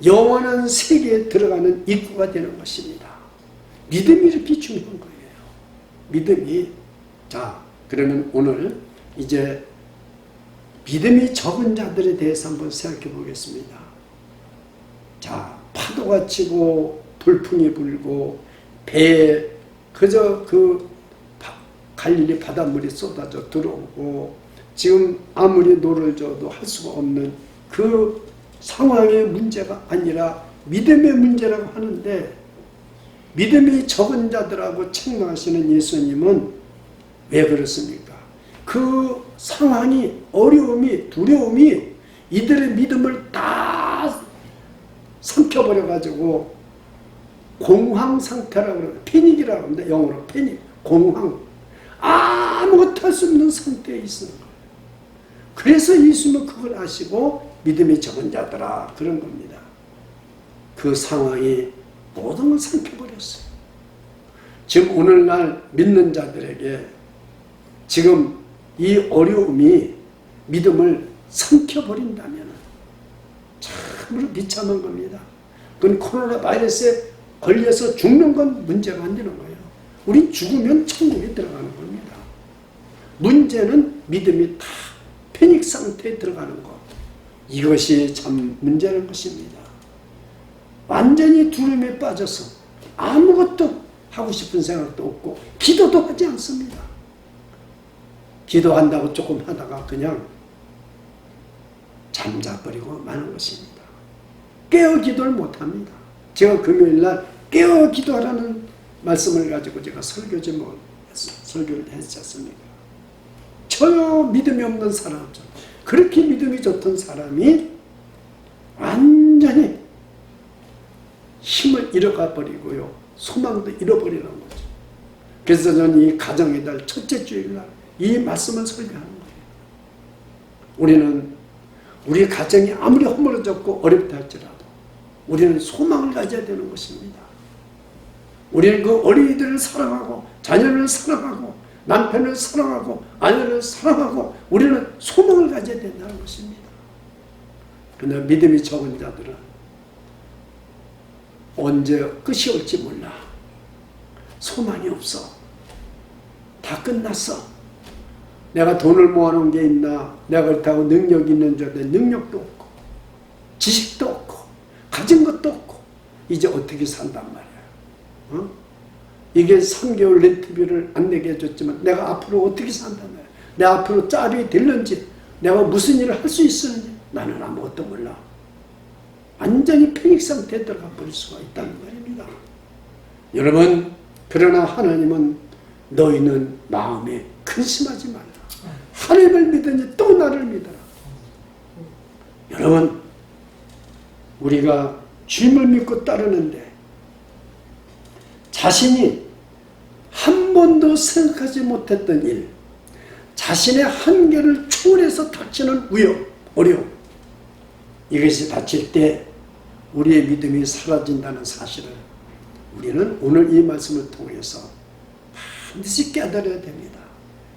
영원한 세계에 들어가는 입구가 되는 것입니다. 믿음이 이렇게 중요한 거예요. 믿음이. 자, 그러면 오늘 이제 믿음이 적은 자들에 대해서 한번 생각해 보겠습니다. 자, 파도가 치고 돌풍이 불고 배에 그저 그 갈릴리 바닷물이 쏟아져 들어오고 지금 아무리 노를 져도 할 수가 없는 그 그 상황의 문제가 아니라 믿음의 문제라고 하는데, 믿음이 적은 자들하고 책망하시는 예수님은 왜 그렇습니까? 그 상황이, 어려움이, 두려움이 이들의 믿음을 다 삼켜버려가지고 공황 상태라고 그래요. 패닉이라고 합니다. 영어로 패닉, 공황. 아무것도 할 수 없는 상태에 있는 거예요. 그래서 예수님은 그걸 아시고 믿음이 적은 자들아, 그런 겁니다. 그 상황이 모든 걸 삼켜버렸어요. 지금 오늘날 믿는 자들에게 지금 이 어려움이 믿음을 삼켜버린다면 참으로 비참한 겁니다. 그건 코로나 바이러스에 걸려서 죽는 건 문제가 안 되는 거예요. 우린 죽으면 천국에 들어가는 겁니다. 문제는 믿음이 다 패닉 상태에 들어가는 것. 이것이 참 문제라는 것입니다. 완전히 두려움에 빠져서 아무것도 하고 싶은 생각도 없고 기도도 하지 않습니다. 기도한다고 조금 하다가 그냥 잠자버리고 마는 것입니다. 깨어 기도를 못합니다. 제가 금요일날 깨어 기도하라는 말씀을 가지고 제가 설교를 했지 않습니까? 전혀 믿음이 없는 사람, 그렇게 믿음이 좋던 사람이 완전히 힘을 잃어가 버리고요, 소망도 잃어버리는 거죠. 그래서 저는 이 가정의 달 첫째 주일날 이 말씀을 설교하는 거예요. 우리는 우리 가정이 아무리 허물어졌고 어렵다 할지라도 우리는 소망을 가져야 되는 것입니다. 우리는 그 어린이들을 사랑하고 자녀를 사랑하고 남편을 사랑하고 아내를 사랑하고 우리는 소망을 가져야 된다는 것입니다. 그러나 믿음이 적은 자들은 언제 끝이 올지 몰라. 소망이 없어. 다 끝났어. 내가 돈을 모아놓은 게 있나, 내가 그렇다고 능력이 있는 줄 알았는데 능력도 없고 지식도 없고 가진 것도 없고 이제 어떻게 산단 말이야. 어? 이게 3개월 렌트비를 안 내게 해줬지만 내가 앞으로 어떻게 산단 말이야. 내 앞으로 짤이 될는지, 내가 무슨 일을 할 수 있었는지 나는 아무것도 몰라. 완전히 패닉 상태에 들어가 버릴 수가 있다는 말입니다. 여러분, 그러나 하나님은 너희는 마음에 근심하지 말라. 하나님을 믿으니 또 나를 믿어라. 여러분, 우리가 주님을 믿고 따르는데 자신이 한 번도 생각하지 못했던 일, 자신의 한계를 초월해서 닥치는 위협, 어려움, 이것이 닥칠 때 우리의 믿음이 사라진다는 사실을 우리는 오늘 이 말씀을 통해서 반드시 깨달아야 됩니다.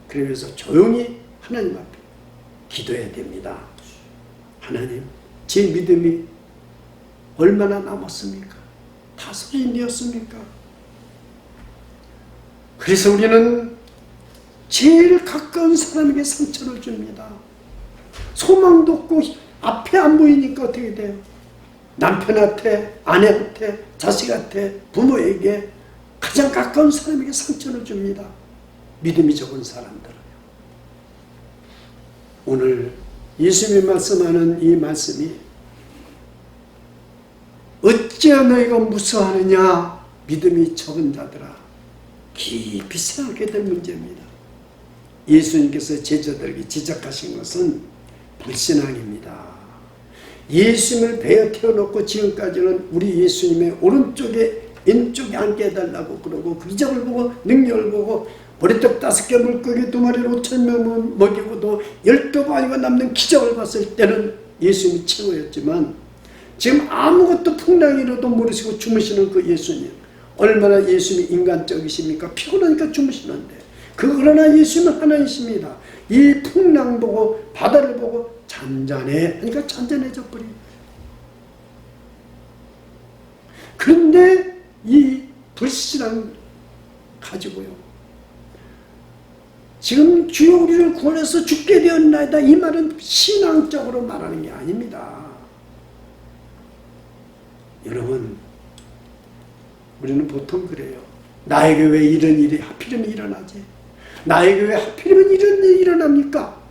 그러면서 조용히 하나님 앞에 기도해야 됩니다. 하나님, 제 믿음이 얼마나 남았습니까? 다 소진되었습니까? 그래서 우리는 제일 가까운 사람에게 상처를 줍니다. 소망도 없고 앞에 안 보이니까 어떻게 돼요? 남편한테, 아내한테, 자식한테, 부모에게 가장 가까운 사람에게 상처를 줍니다. 믿음이 적은 사람들은. 오늘 예수님이 말씀하는 이 말씀이 어찌하여 너희가 무서워하느냐, 믿음이 적은 자들아, 깊이 생각해야 될 문제입니다. 예수님께서 제자들에게 지적하신 것은 불신앙입니다. 예수님을 배에 태워놓고 지금까지는 우리 예수님의 오른쪽에 왼쪽에 앉게 해달라고 그러고 그 기적을 보고 능력을 보고 보리떡 5개 물고기 2마리로 5,000명을 먹이고도 12마리가 남는 기적을 봤을 때는 예수님이 최고였지만 지금 아무것도 풍랑이라도 모르시고 주무시는 그 예수님, 얼마나 예수님이 인간적이십니까? 피곤하니까 주무시는데, 그러나 예수님은 하나님이십니다. 이 풍랑 보고 바다를 보고 잔잔해 하니까 잔잔해져 버립니다. 그런데 이 불신앙 가지고요, 지금 주여 우리를 구원해서 죽게 되었나이다, 이 말은 신앙적으로 말하는 게 아닙니다. 여러분, 우리는 보통 그래요. 나에게 왜 이런 일이 하필이면 일어나지? 나에게 왜 하필이면 이런 일이 일어납니까?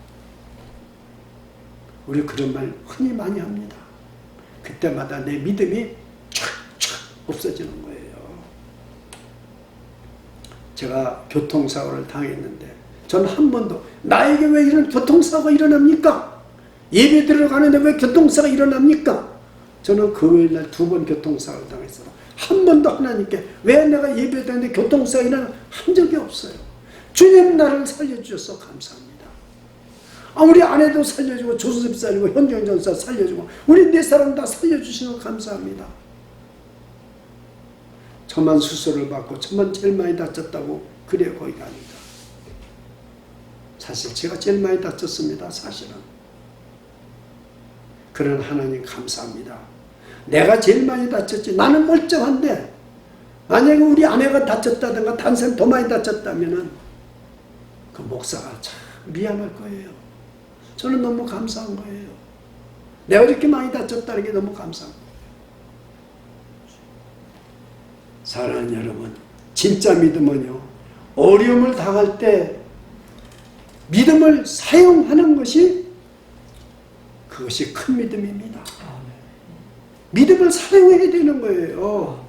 우리 그런 말 흔히 많이 합니다. 그때마다 내 믿음이 촥촥 없어지는 거예요. 제가 교통사고를 당했는데 저는 한 번도 나에게 왜 이런 교통사고가 일어납니까? 예배 들어가는데 왜 교통사고가 일어납니까? 저는 금요일날 2번 교통사고를 당했어요. 한 번도 하나님께 왜 내가 예배 드리는데 교통사고가 일어나 한 적이 없어요. 주님 나를 살려주셔서 감사합니다. 우리 아내도 살려주고 조수집 살리고 현정 전사 살려주고 우리 4사람 다 살려주시는 거 감사합니다. 저만 수술을 받고 저만 제일 많이 다쳤다고 그래 거기가 아니다. 사실 제가 제일 많이 다쳤습니다. 사실은. 그런 하나님 감사합니다. 내가 제일 많이 다쳤지. 나는 멀쩡한데 만약에 우리 아내가 다쳤다든가 다른 사람이 더 많이 다쳤다면 그 목사가 참 미안할 거예요. 저는 너무 감사한 거예요. 내가 이렇게 많이 다쳤다는 게 너무 감사한 거예요. 사랑하는 여러분, 진짜 믿음은요, 어려움을 당할 때 믿음을 사용하는 것이 그것이 큰 믿음입니다. 믿음을 사용해야 되는 거예요.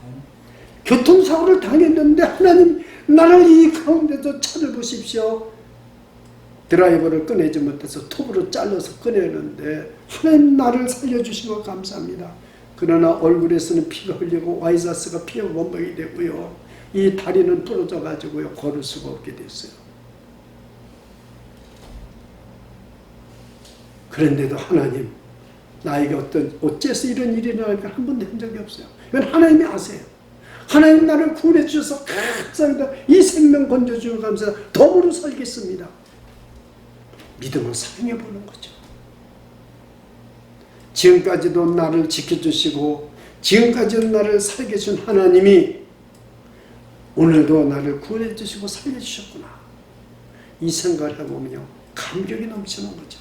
교통사고를 당했는데 하나님 나를 이 가운데서 찾아보십시오. 드라이버를 꺼내지 못해서 톱으로 잘라서 꺼내는데 하나님 나를 살려주신 거 감사합니다. 그러나 얼굴에서는 피가 흘리고 와이자스가 피가 범벅이 되고요. 이 다리는 부러져 가지고요. 걸을 수가 없게 됐어요. 그런데도 하나님 나에게 어째서 이런 일이 일어날까 한 번도 한 적이 없어요. 이건 하나님이 아세요. 하나님 나를 구원해 주셔서 감사합니다. 이 생명 건져주셔서 감사합니다. 덤으로 살겠습니다. 믿음을 사용해 보는 거죠. 지금까지도 나를 지켜주시고 지금까지도 나를 살게 해준 하나님이 오늘도 나를 구원해 주시고 살려주셨구나. 이 생각을 해보면요. 감격이 넘치는 거죠.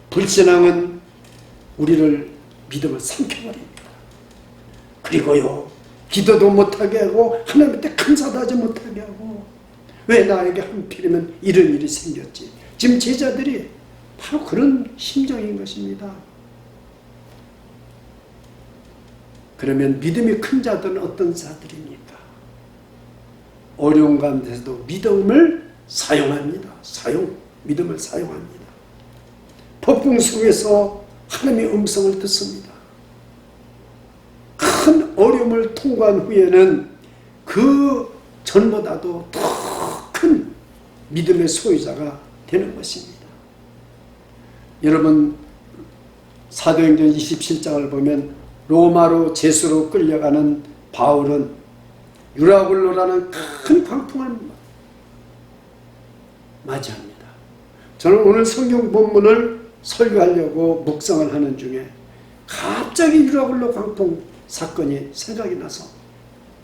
불신앙은 우리를 믿음을 삼켜버립니다. 그리고요. 기도도 못하게 하고 하나님한테 감사도 하지 못하게 하고 왜 나에게 하필이면 이런 일이 생겼지. 지금 제자들이 바로 그런 심정인 것입니다. 그러면 믿음이 큰 자들은 어떤 자들입니까? 어려운 가운데서도 믿음을 사용합니다. 믿음을 사용합니다. 폭풍 속에서 하나님의 음성을 듣습니다. 큰 어려움을 통과한 후에는 그 전보다도 더 큰 믿음의 소유자가 되는 것입니다. 여러분 사도행전 27장을 보면 로마로 제수로 끌려가는 바울은 유라굴로라는 큰 광풍을 맞이합니다. 저는 오늘 성경 본문을 설교하려고 묵상을 하는 중에 갑자기 유라굴로 광풍 사건이 생각이 나서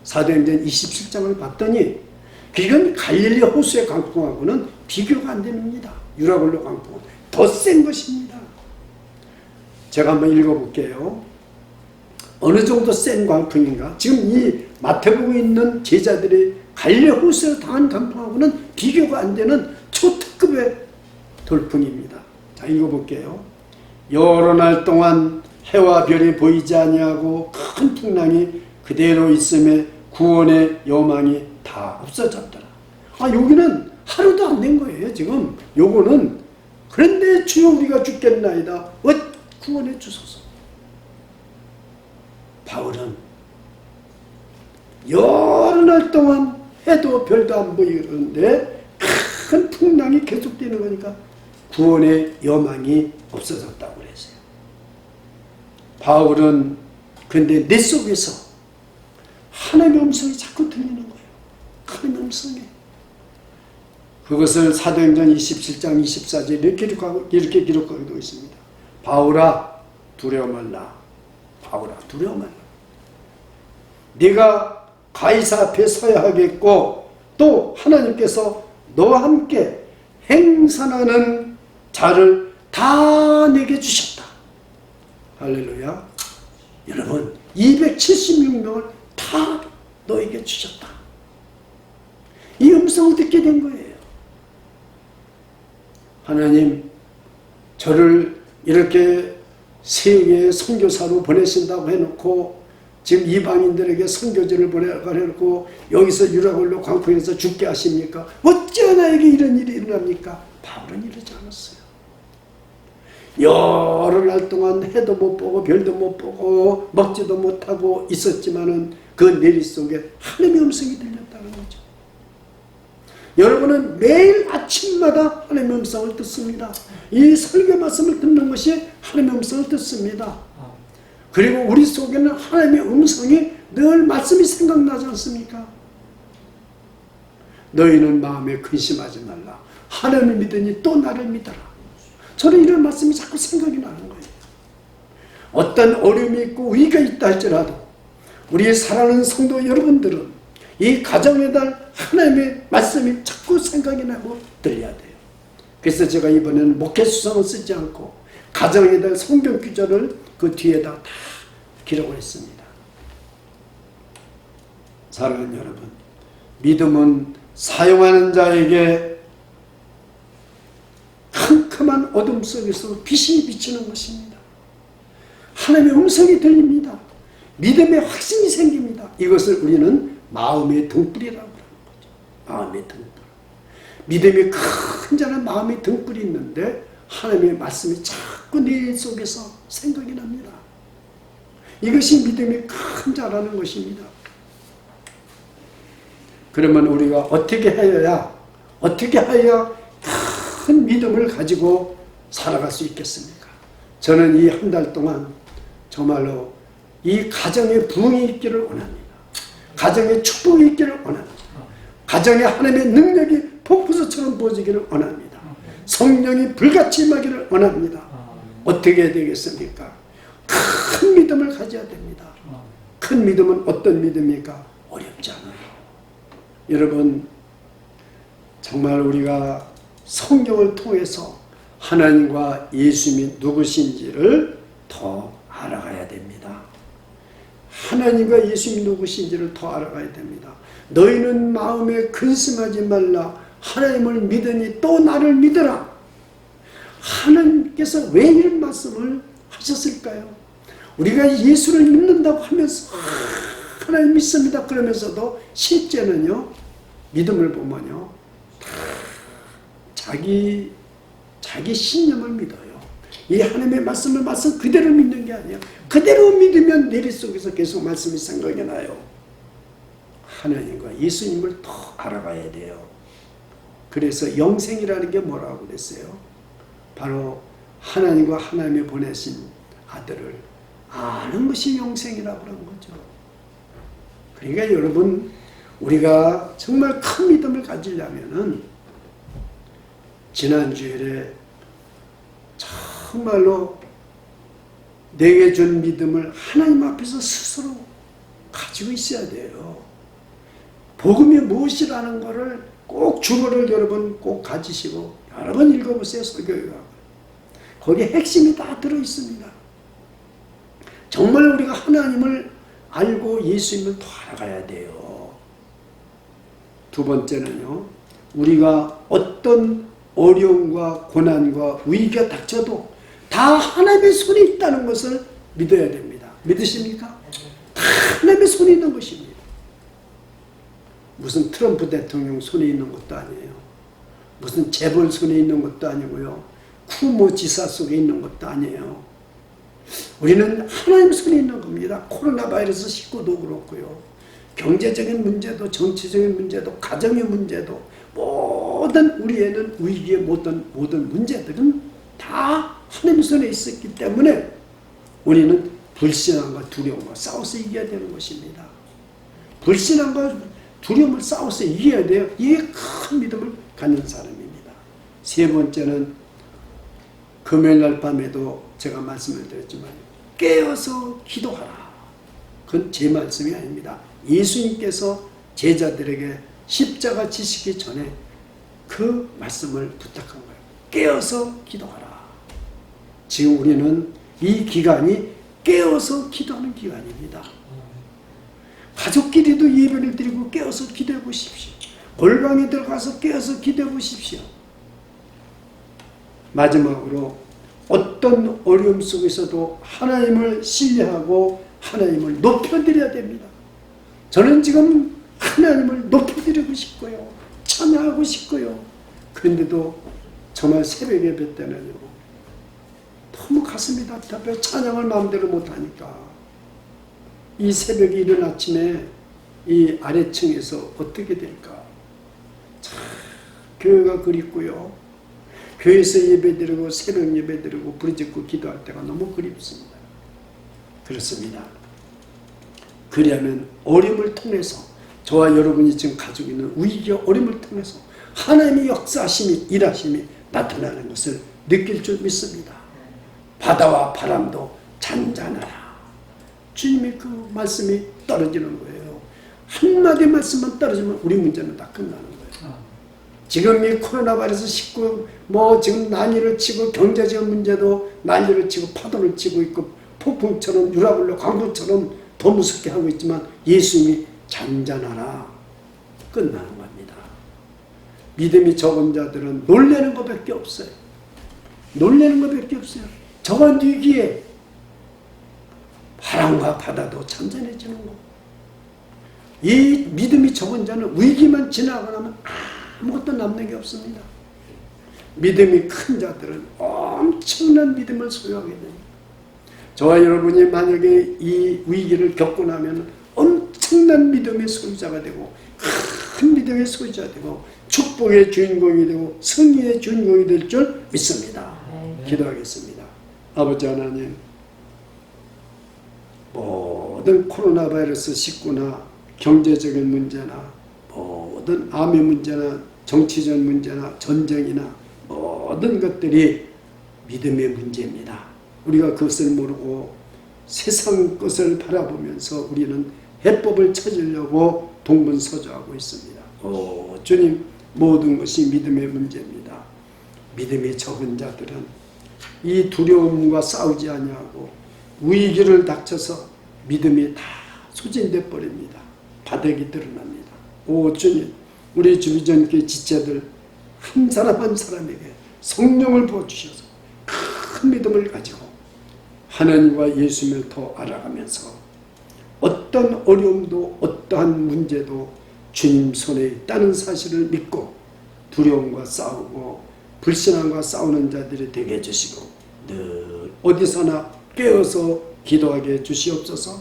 사도행전 27장을 봤더니 그건 갈릴리 호수의 광풍하고는 비교가 안 됩니다. 유라굴로 광풍은 더 센 것입니다. 제가 한번 읽어볼게요. 어느 정도 센 광풍인가? 지금 이 마태복음에 있는 제자들이 갈릴리 호수에서 당한 광풍하고는 비교가 안 되는 초특급의 돌풍입니다. 자, 읽어볼게요. 여러 날 동안 해와 별이 보이지 아니하고 큰 풍랑이 그대로 있음에 구원의 여망이 다 없어졌더라. 여기는 하루도 안 된 거예요. 지금 요거는 그런데 주여 우리가 죽겠나이다. 구원해 주소서. 바울은 여러 날 동안 해도 별도 안 보이는데 큰 풍랑이 계속되는 거니까 구원의 여망이 없어졌다고 그랬어요. 바울은 그런데 내 속에서 하나님의 음성이 자꾸 들리는 거예요. 하나님의 음성이. 그것을 사도행전 27장 24절 이렇게 기록하고 있습니다. 바울아 두려워 말라. 바울아 두려워 말라. 네가 가이사 앞에 서야 하겠고 또 하나님께서 너와 함께 행선하는 자를 다 내게 주셨다. 할렐루야. 여러분 276명을 다 너에게 주셨다. 이 음성을 듣게 된 거예요. 하나님 저를 이렇게 세계의 선교사로 보내신다고 해놓고 지금 이방인들에게 선교지를 보내라고 해놓고 여기서 유라굴로 광풍에서 죽게 하십니까? 어찌 나에게 이런 일이 일어납니까? 바울은 이러지 않았어요. 여러 날 동안 해도 못 보고 별도 못 보고 먹지도 못하고 있었지만은 그 내리 속에 하나님의 음성이 들렸다는 거죠. 여러분은 매일 아침마다 하나님의 음성을 듣습니다. 이 설교 말씀을 듣는 것이 하나님의 음성을 듣습니다. 그리고 우리 속에는 하나님의 음성이 늘 말씀이 생각나지 않습니까? 너희는 마음에 근심하지 말라. 하나님을 믿으니 또 나를 믿어라. 저는 이런 말씀이 자꾸 생각이 나는 거예요. 어떤 어려움이 있고 위기가 있다 할지라도 우리 사랑하는 성도 여러분들은 이 가정의 달 하나님의 말씀이 자꾸 생각이 나고 들려야 돼요. 그래서 제가 이번에는 목회 수상을 쓰지 않고 가정의 달 성경 구절을 그 뒤에다 다 기록을 했습니다. 사랑하는 여러분, 믿음은 사용하는 자에게 캄캄한 어둠 속에서 빛이 비치는 것입니다. 하나님의 음성이 들립니다. 믿음의 확신이 생깁니다. 이것을 우리는 마음의 등불이라고 하는 거죠. 마음의 등불. 믿음이 큰 자는 마음의 등불이 있는데 하나님의 말씀이 자꾸 내 속에서 생각이 납니다. 이것이 믿음이 큰 자라는 것입니다. 그러면 우리가 어떻게 해야 큰 믿음을 가지고 살아갈 수 있겠습니까? 저는 이 한 달 동안 정말로 이 가정에 부흥이 있기를 원합니다. 가정에 축복이 있기를 원합니다. 가정에 하나님의 능력이 폭포수처럼 부어지기를 원합니다. 성령이 불같이 임하기를 원합니다. 어떻게 해야 되겠습니까? 큰 믿음을 가져야 됩니다. 큰 믿음은 어떤 믿음입니까? 어렵지 않아요. 여러분, 정말 우리가 성경을 통해서 하나님과 예수님이 누구신지를 더 알아가야 됩니다. 하나님과 예수님이 누구신지를 더 알아가야 됩니다. 너희는 마음에 근심하지 말라. 하나님을 믿으니 또 나를 믿어라. 하나님께서 왜 이런 말씀을 하셨을까요? 우리가 예수를 믿는다고 하면서 하나님 믿습니다 그러면서도 실제는요, 믿음을 보면요, 자기 신념을 믿어요. 이 하나님의 말씀을 말씀 그대로 믿는 게 아니에요. 그대로 믿으면 내리 속에서 계속 말씀이 생각이 나요. 하나님과 예수님을 더 알아가야 돼요. 그래서 영생이라는 게 뭐라고 그랬어요? 바로 하나님과 하나님이 보내신 아들을 아는 것이 영생이라고 그런 거죠. 그러니까 여러분, 우리가 정말 큰 믿음을 가지려면은 지난 주일에 정말로 내게 준 믿음을 하나님 앞에서 스스로 가지고 있어야 돼요. 복음이 무엇이라는 것을 꼭 주보를 여러분 꼭 가지시고 여러 번 읽어보세요. 설교가 거기에 핵심이 다 들어있습니다. 정말 우리가 하나님을 알고 예수님을 더 알아가야 돼요. 두 번째는요, 우리가 어떤 어려움과 고난과 위기가 닥쳐도 다 하나님의 손이 있다는 것을 믿어야 됩니다. 믿으십니까? 다 하나님의 손이 있는 것입니다. 무슨 트럼프 대통령 손에 있는 것도 아니에요. 무슨 재벌 손에 있는 것도 아니고요. 쿠모 지사 속에 있는 것도 아니에요. 우리는 하나님 손에 있는 겁니다. 코로나 바이러스 19도 그렇고요. 경제적인 문제도, 정치적인 문제도, 가정의 문제도, 모든 우리에는 위기의 모든 문제들은 다 하나님 손에 있었기 때문에 우리는 불신앙과 두려움과 싸워서 이겨야 되는 것입니다. 불신앙과 두려움을 싸워서 이겨야 돼요. 이게 큰 믿음을 갖는 사람입니다. 세 번째는 금요일날 밤에도 제가 말씀을 드렸지만 깨어서 기도하라. 그건 제 말씀이 아닙니다. 예수님께서 제자들에게 십자가 지시기 전에 그 말씀을 부탁한 거예요. 깨어서 기도하라. 지금 우리는 이 기간이 깨어서 기도하는 기간입니다. 가족끼리도 예배를 드리고 깨어서 기도해 보십시오. 골방에 들어가서 깨어서 기도해 보십시오. 마지막으로 어떤 어려움 속에서도 하나님을 신뢰하고 하나님을 높여드려야 됩니다. 저는 지금 하나님을 높여드리고 싶고요. 찬양하고 싶고요. 그런데도 정말 새벽 예배 때는요, 너무 가슴이 답답해. 찬양을 마음대로 못하니까. 이 새벽에 이른 아침에 이 아래층에서 어떻게 될까? 참 교회가 그립고요. 교회에서 예배드리고 새벽 예배드리고 부르짖고 기도할 때가 너무 그립습니다. 그렇습니다. 그리하면 어려움을 통해서 저와 여러분이 지금 가지고 있는 위기와 어려움을 통해서 하나님의 역사하심이 일하심이 나타나는 것을 느낄 줄 믿습니다. 바다와 바람도 잔잔하라. 주님의 그 말씀이 떨어지는 거예요. 한마디 말씀만 떨어지면 우리 문제는 다 끝나는 거예요. 지금 이 코로나 바이러스 19 지금 난리를 치고 경제적 문제도 난리를 치고 파도를 치고 있고 폭풍처럼 유라굴로 광풍처럼 더 무섭게 하고 있지만 예수님이 잔잔하라 끝나는 겁니다. 믿음이 적은 자들은 놀라는 것밖에 없어요. 놀라는 것밖에 없어요. 저번 위기에 바람과 바다도 잔잔해지는 거. 이 믿음이 적은 자는 위기만 지나고 나면 아무것도 남는 게 없습니다. 믿음이 큰 자들은 엄청난 믿음을 소유하게 됩니다. 저와 여러분이 만약에 이 위기를 겪고 나면 엄청난 믿음의 소유자가 되고 큰 믿음의 소유자가 되고 축복의 주인공이 되고 승리의 주인공이 될 줄 믿습니다. 기도하겠습니다. 아버지 하나님, 모든 코로나 바이러스 19나 경제적인 문제나 모든 암의 문제나 정치적 문제나 전쟁이나 모든 것들이 믿음의 문제입니다. 우리가 그것을 모르고 세상 것을 바라보면서 우리는 해법을 찾으려고 동분서주하고 있습니다. 주님, 모든 것이 믿음의 문제입니다. 믿음이 적은 자들은 이 두려움과 싸우지 아니하고 위기를 닥쳐서 믿음이 다 소진돼 버립니다. 바닥이 드러납니다. 주님, 우리 주비전교회 지체들 한 사람 한 사람에게 성령을 부어주셔서 큰 믿음을 가지고 하나님과 예수님을 더 알아가면서 어떤 어려움도 어떠한 문제도 주님 손에 있다는 사실을 믿고 두려움과 싸우고 불신앙과 싸우는 자들이 되게 해주시고 늘 어디서나 깨어서 기도하게 해주시옵소서.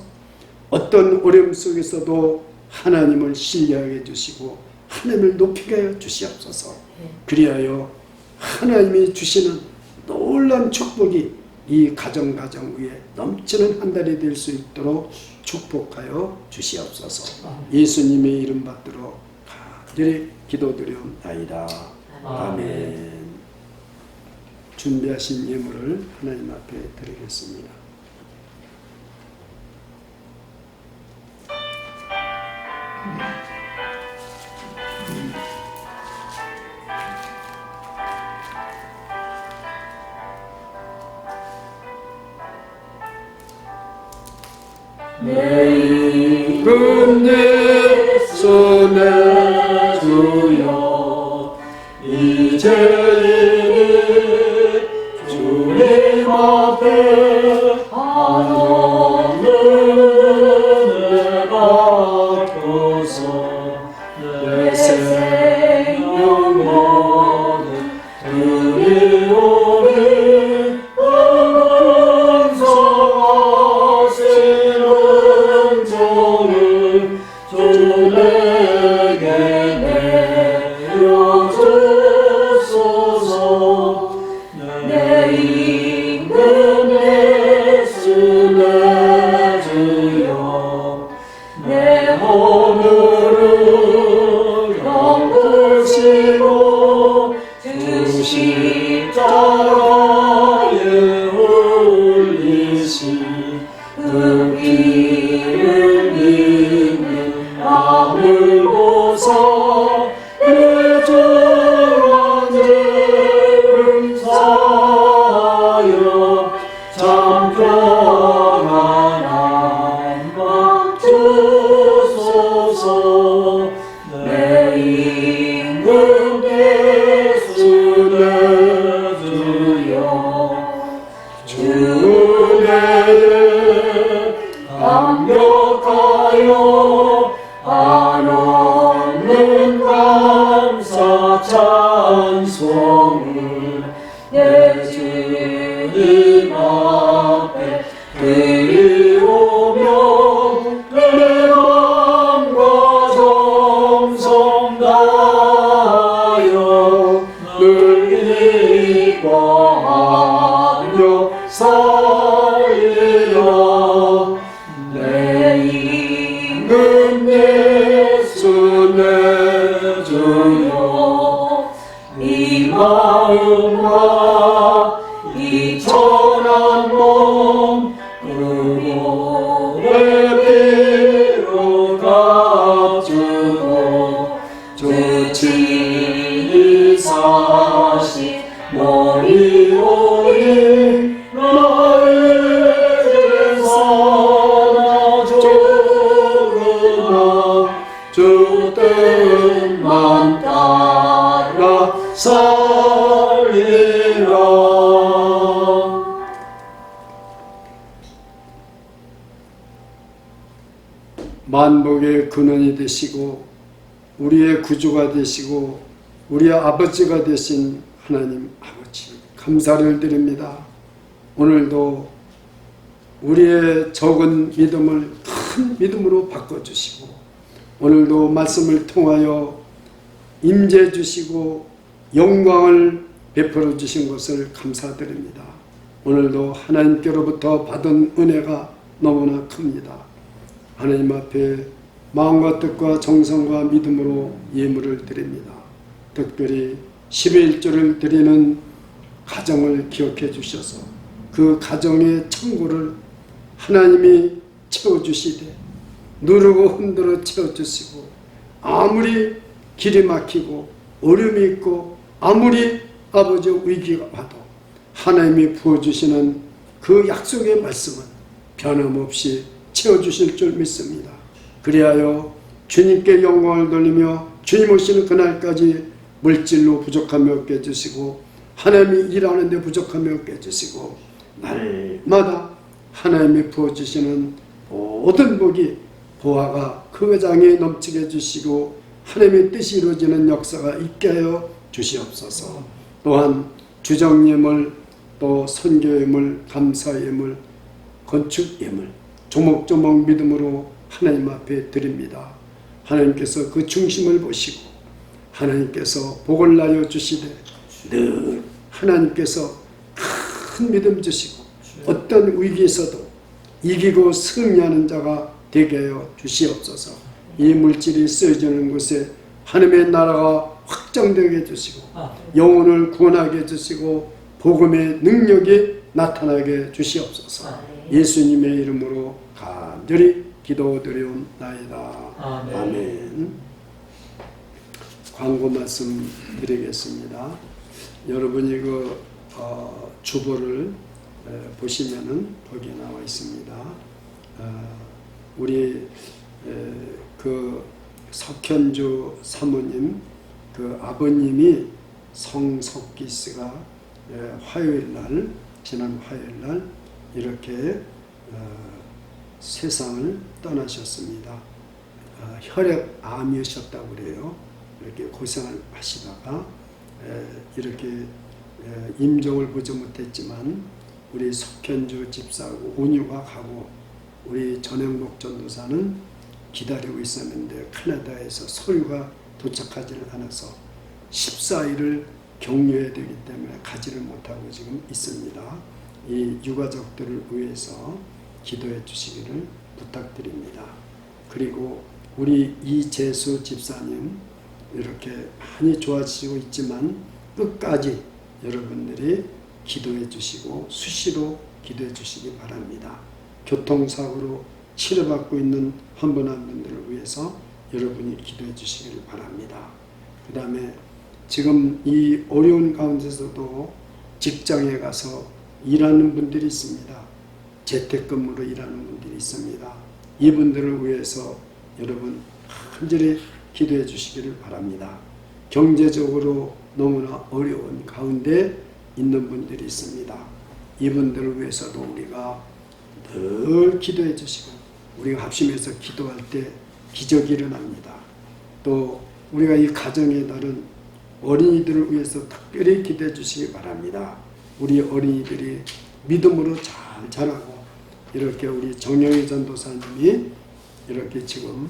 어떤 어려움 속에서도 하나님을 신뢰하게 해주시고 하나님을 높이게 해주시옵소서. 그리하여 하나님이 주시는 놀라운 축복이 이 가정 위에 넘치는 한 달이 될 수 있도록 축복하여 주시옵소서. 예수님의 이름 받들어 간절히 기도드리옵나이다. 아멘. 준비하신 예물을 하나님 앞에 드리겠습니다. 내 임금 내 손에 주여 이제 주님 앞에 하나는 내가 둬서 내 생명 모든 드리오리 은성하시는 종을 주에게 내려주소서. 내 임금 내 수내 주여 내 허물을 덮으시고 주 십자가에 울리신 그 피를 믿는 나를 보사 내 죄와 죄를 사하여 참 평안한 안방 주소서. 내 임금 예수 내 주여 은혜에 감격하여 한없는 감사 찬송을 내 주님 앞에 드리오며 내 마음과 정성 다하여 늘 기뻐하며 살리라. 내 임금 예수 내 주여 이 마음과 이 천한 몸 그분의 피로 값주고 주 친히 사신 머리 올린 나의 제사나 조그마 주 뜻만 따라 살리라. 만복의 근원이 되시고 우리의 구주가 되시고 우리의 아버지가 되신 하나님 아버지 감사를 드립니다. 오늘도 우리의 적은 믿음을 큰 믿음으로 바꿔주시고 오늘도 말씀을 통하여 임재 주시고 영광을 베풀어 주신 것을 감사드립니다. 오늘도 하나님께로부터 받은 은혜가 너무나 큽니다. 하나님 앞에 마음과 뜻과 정성과 믿음으로 예물을 드립니다. 특별히 11조를 드리는 가정을 기억해 주셔서 그 가정의 창고를 하나님이 채워주시되 누르고 흔들어 채워주시고 아무리 길이 막히고 어려움이 있고 아무리 아버지 위기가 와도 하나님이 부어주시는 그 약속의 말씀은 변함없이 채워주실 줄 믿습니다. 그리하여 주님께 영광을 돌리며 주님 오시는 그날까지 물질로 부족함이 없게 해주시고 하나님이 일하는 데 부족함이 없게 해주시고 날마다 하나님이 부어주시는 모든 복이 보화가 그 회장에 넘치게 해주시고 하나님의 뜻이 이루어지는 역사가 있게 하여 주시옵소서. 또한 주정예물 또 선교예물 감사예물 건축예물 조목조목 믿음으로 하나님 앞에 드립니다. 하나님께서 그 중심을 보시고 하나님께서 복을 나여 주시되 늘 하나님께서 큰 믿음 주시고 어떤 위기에서도 이기고 승리하는 자가 되게 하여 주시옵소서. 이 물질이 쓰여지는 곳에 하나님의 나라가 확장되게 해주시고 영혼을 구원하게 해주시고 복음의 능력이 나타나게 주시옵소서. 예수님의 이름으로 간절히 기도드리옵나이다. 아멘. 광고 말씀 드리겠습니다. 여러분이 그 주보를 보시면은 거기에 나와 있습니다. 우리 그 석현주 사모님 그 아버님이 성석기 씨가 화요일날 지난 화요일날 이렇게 세상을 떠나셨습니다. 혈액암이셨다고 그래요. 이렇게 고생을 하시다가 이렇게 임종을 보지 못했지만 우리 석현주 집사하고 온유가 가고 우리 전행복 전도사는 기다리고 있었는데 캐나다에서 서류가 도착하지는 않아서 14일을 격려해야 되기 때문에 가지를 못하고 지금 있습니다. 이 유가족들을 위해서 기도해 주시기를 부탁드립니다. 그리고 우리 이재수 집사님 이렇게 많이 좋아지고 있지만 끝까지 여러분들이 기도해 주시고 수시로 기도해 주시기 바랍니다. 교통사고로 치료받고 있는 한 분 한 분들을 위해서 여러분이 기도해 주시기를 바랍니다. 그 다음에 지금 이 어려운 가운데서도 직장에 가서 일하는 분들이 있습니다. 재택근무로 일하는 분들이 있습니다. 이분들을 위해서 여러분 간절히 기도해 주시기를 바랍니다. 경제적으로 너무나 어려운 가운데 있는 분들이 있습니다. 이분들을 위해서도 우리가 늘 기도해 주시고 우리가 합심해서 기도할 때 기적이 일어납니다. 또 우리가 이 가정의 날은 어린이들을 위해서 특별히 기도해 주시기 바랍니다. 우리 어린이들이 믿음으로 잘 자라고 이렇게 우리 정영희 전도사님이 이렇게 지금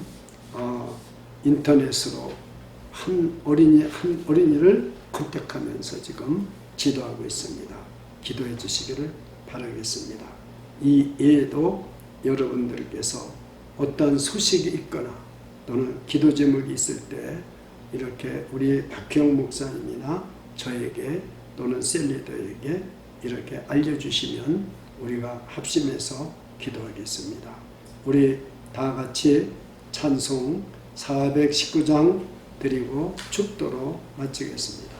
인터넷으로 한 어린이를 컨택하면서 지금 지도하고 있습니다. 기도해 주시기를 바라겠습니다. 이 외에도 여러분들께서 어떤 소식이 있거나 또는 기도 제목이 있을 때 이렇게 우리 박형 목사님이나 저에게 또는 셀리더에게 이렇게 알려주시면 우리가 합심해서 기도하겠습니다. 우리 다 같이 찬송 419장 드리고 축도로 마치겠습니다.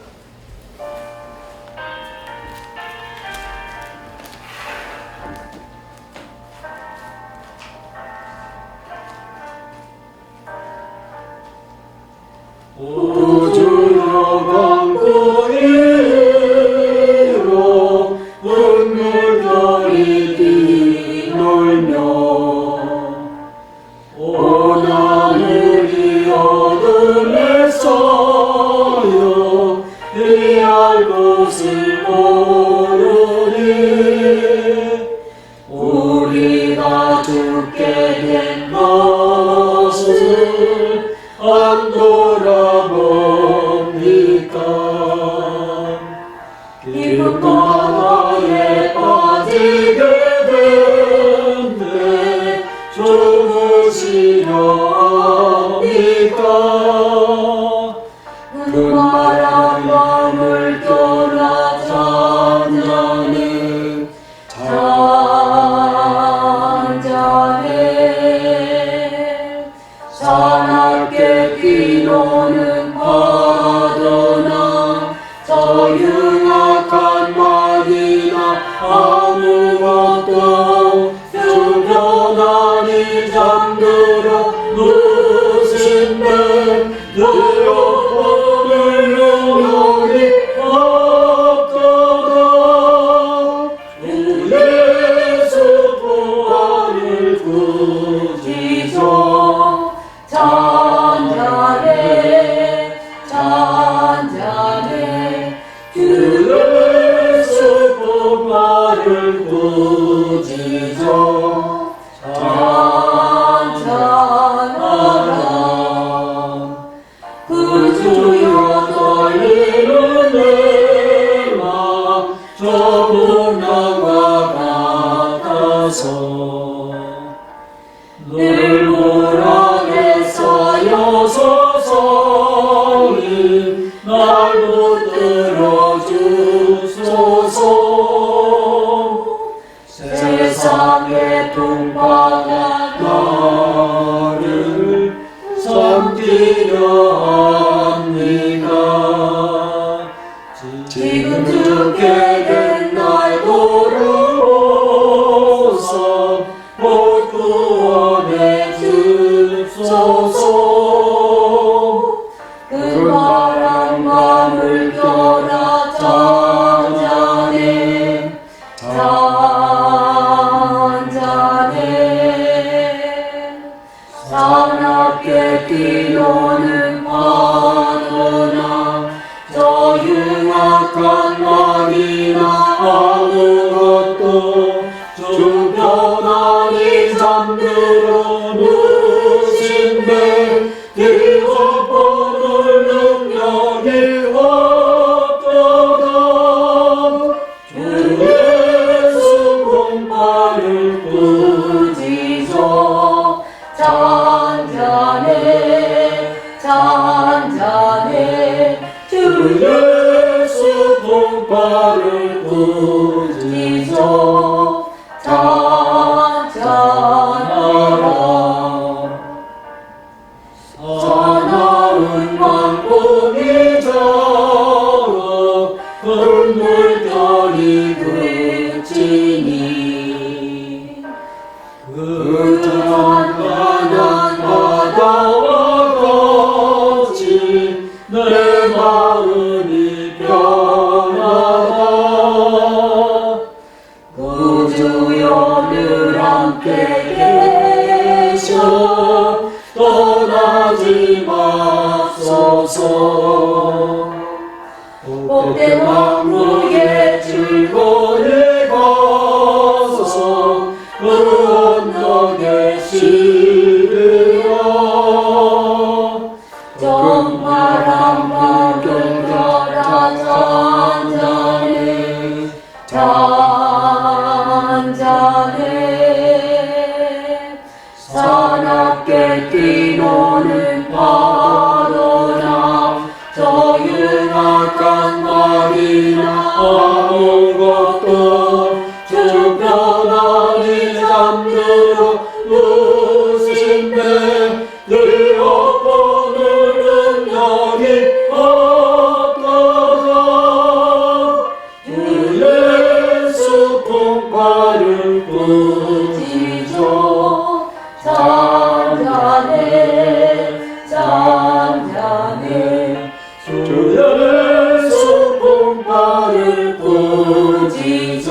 우주여 광고 위로 은물결이 뛰놀며 온 하늘이 어둠에 쌓여 피할 곳을 모르니 우리가 죽게 된 것을 안 돌아봅니까? 깊은 바다에 빠지게 된데 죽으시려 합니까? 그 바람과 물결아 잔잔해 잔잔해 사납게 뛰노는 파도나 저 흉악한 말이나 아무것도 주변하니 잠들어 누신데 들어오는 영원히 없도다 주 예수 부활을 구지소 잔잔해 잔잔해 주 예수 부활을 구지소 잔잔하라 그 주여 떨리는 내 맘 좁은 강과 같아서 늘 불안에 쌓여 서서히 날 붙들어 주소서 세상의 풍파가 나를 섬기려 합니다. 지금 죽게 된 날 도로서 곧 구원해 주소서 그 바람과 물결아 잔잔해 잔잔해 사납게 뛰노는 파도나 저 흉악한 말이나 아무것도 주변하니 잠들어 누신데 뒤집어볼 능력이 없도다 주 예수 공파를 꾸짖어 잔잔해 잔잔해 주 예수 공파를 꾸짖어 잔잔하라 사나운 광풍이처럼 큰 물결이 그치니 그 잔잔한 바다와 같이 내 마음이 변하다 그 주여 늘 함께 계셔 떠나지 마소서. 복된 왕국의 즐거움을 가소서. 그 언덕에 시르러 정말 한번 견뎌라. 잔잔해 사납게 뛰노는 파도나 저 흉악한 말이나 아무것도 주변하니 잠들어 누신데 늘 엎어놓는 능력이 없도다. 주 예수 풍파를 꾸짖어 잔잔해 잔잔해 주 예수 풍파를 꾸짖어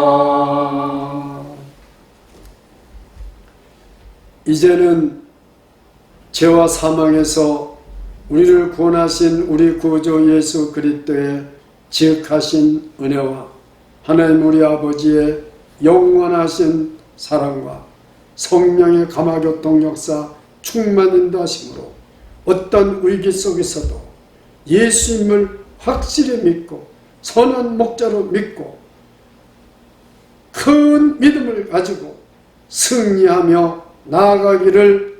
잔잔하라. 이제는 죄와 사망에서 우리를 구원하신 우리 구주 예수 그리스도의 지극하신 은혜와 하나님 우리 아버지의 영원하신 사랑과 성령의 감화교통 역사 충만 인도하심으로 어떤 위기 속에서도 예수님을 확실히 믿고 선한 목자로 믿고 큰 믿음을 가지고 승리하며 나아가기를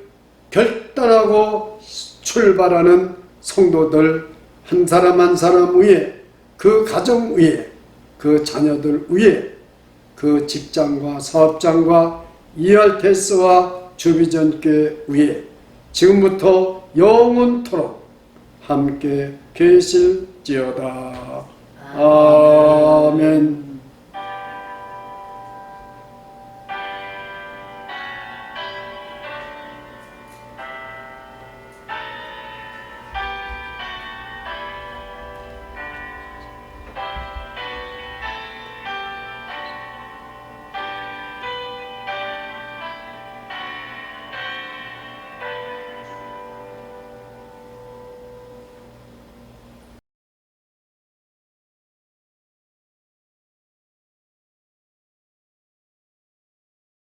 결단하고 출발하는 성도들 한 사람 한 사람 위에, 그 가정 위에, 그 자녀들 위에, 그 직장과 사업장과 ERTS와 주비전교회 위에 지금부터 영원토록 함께 계실지어다. 아멘.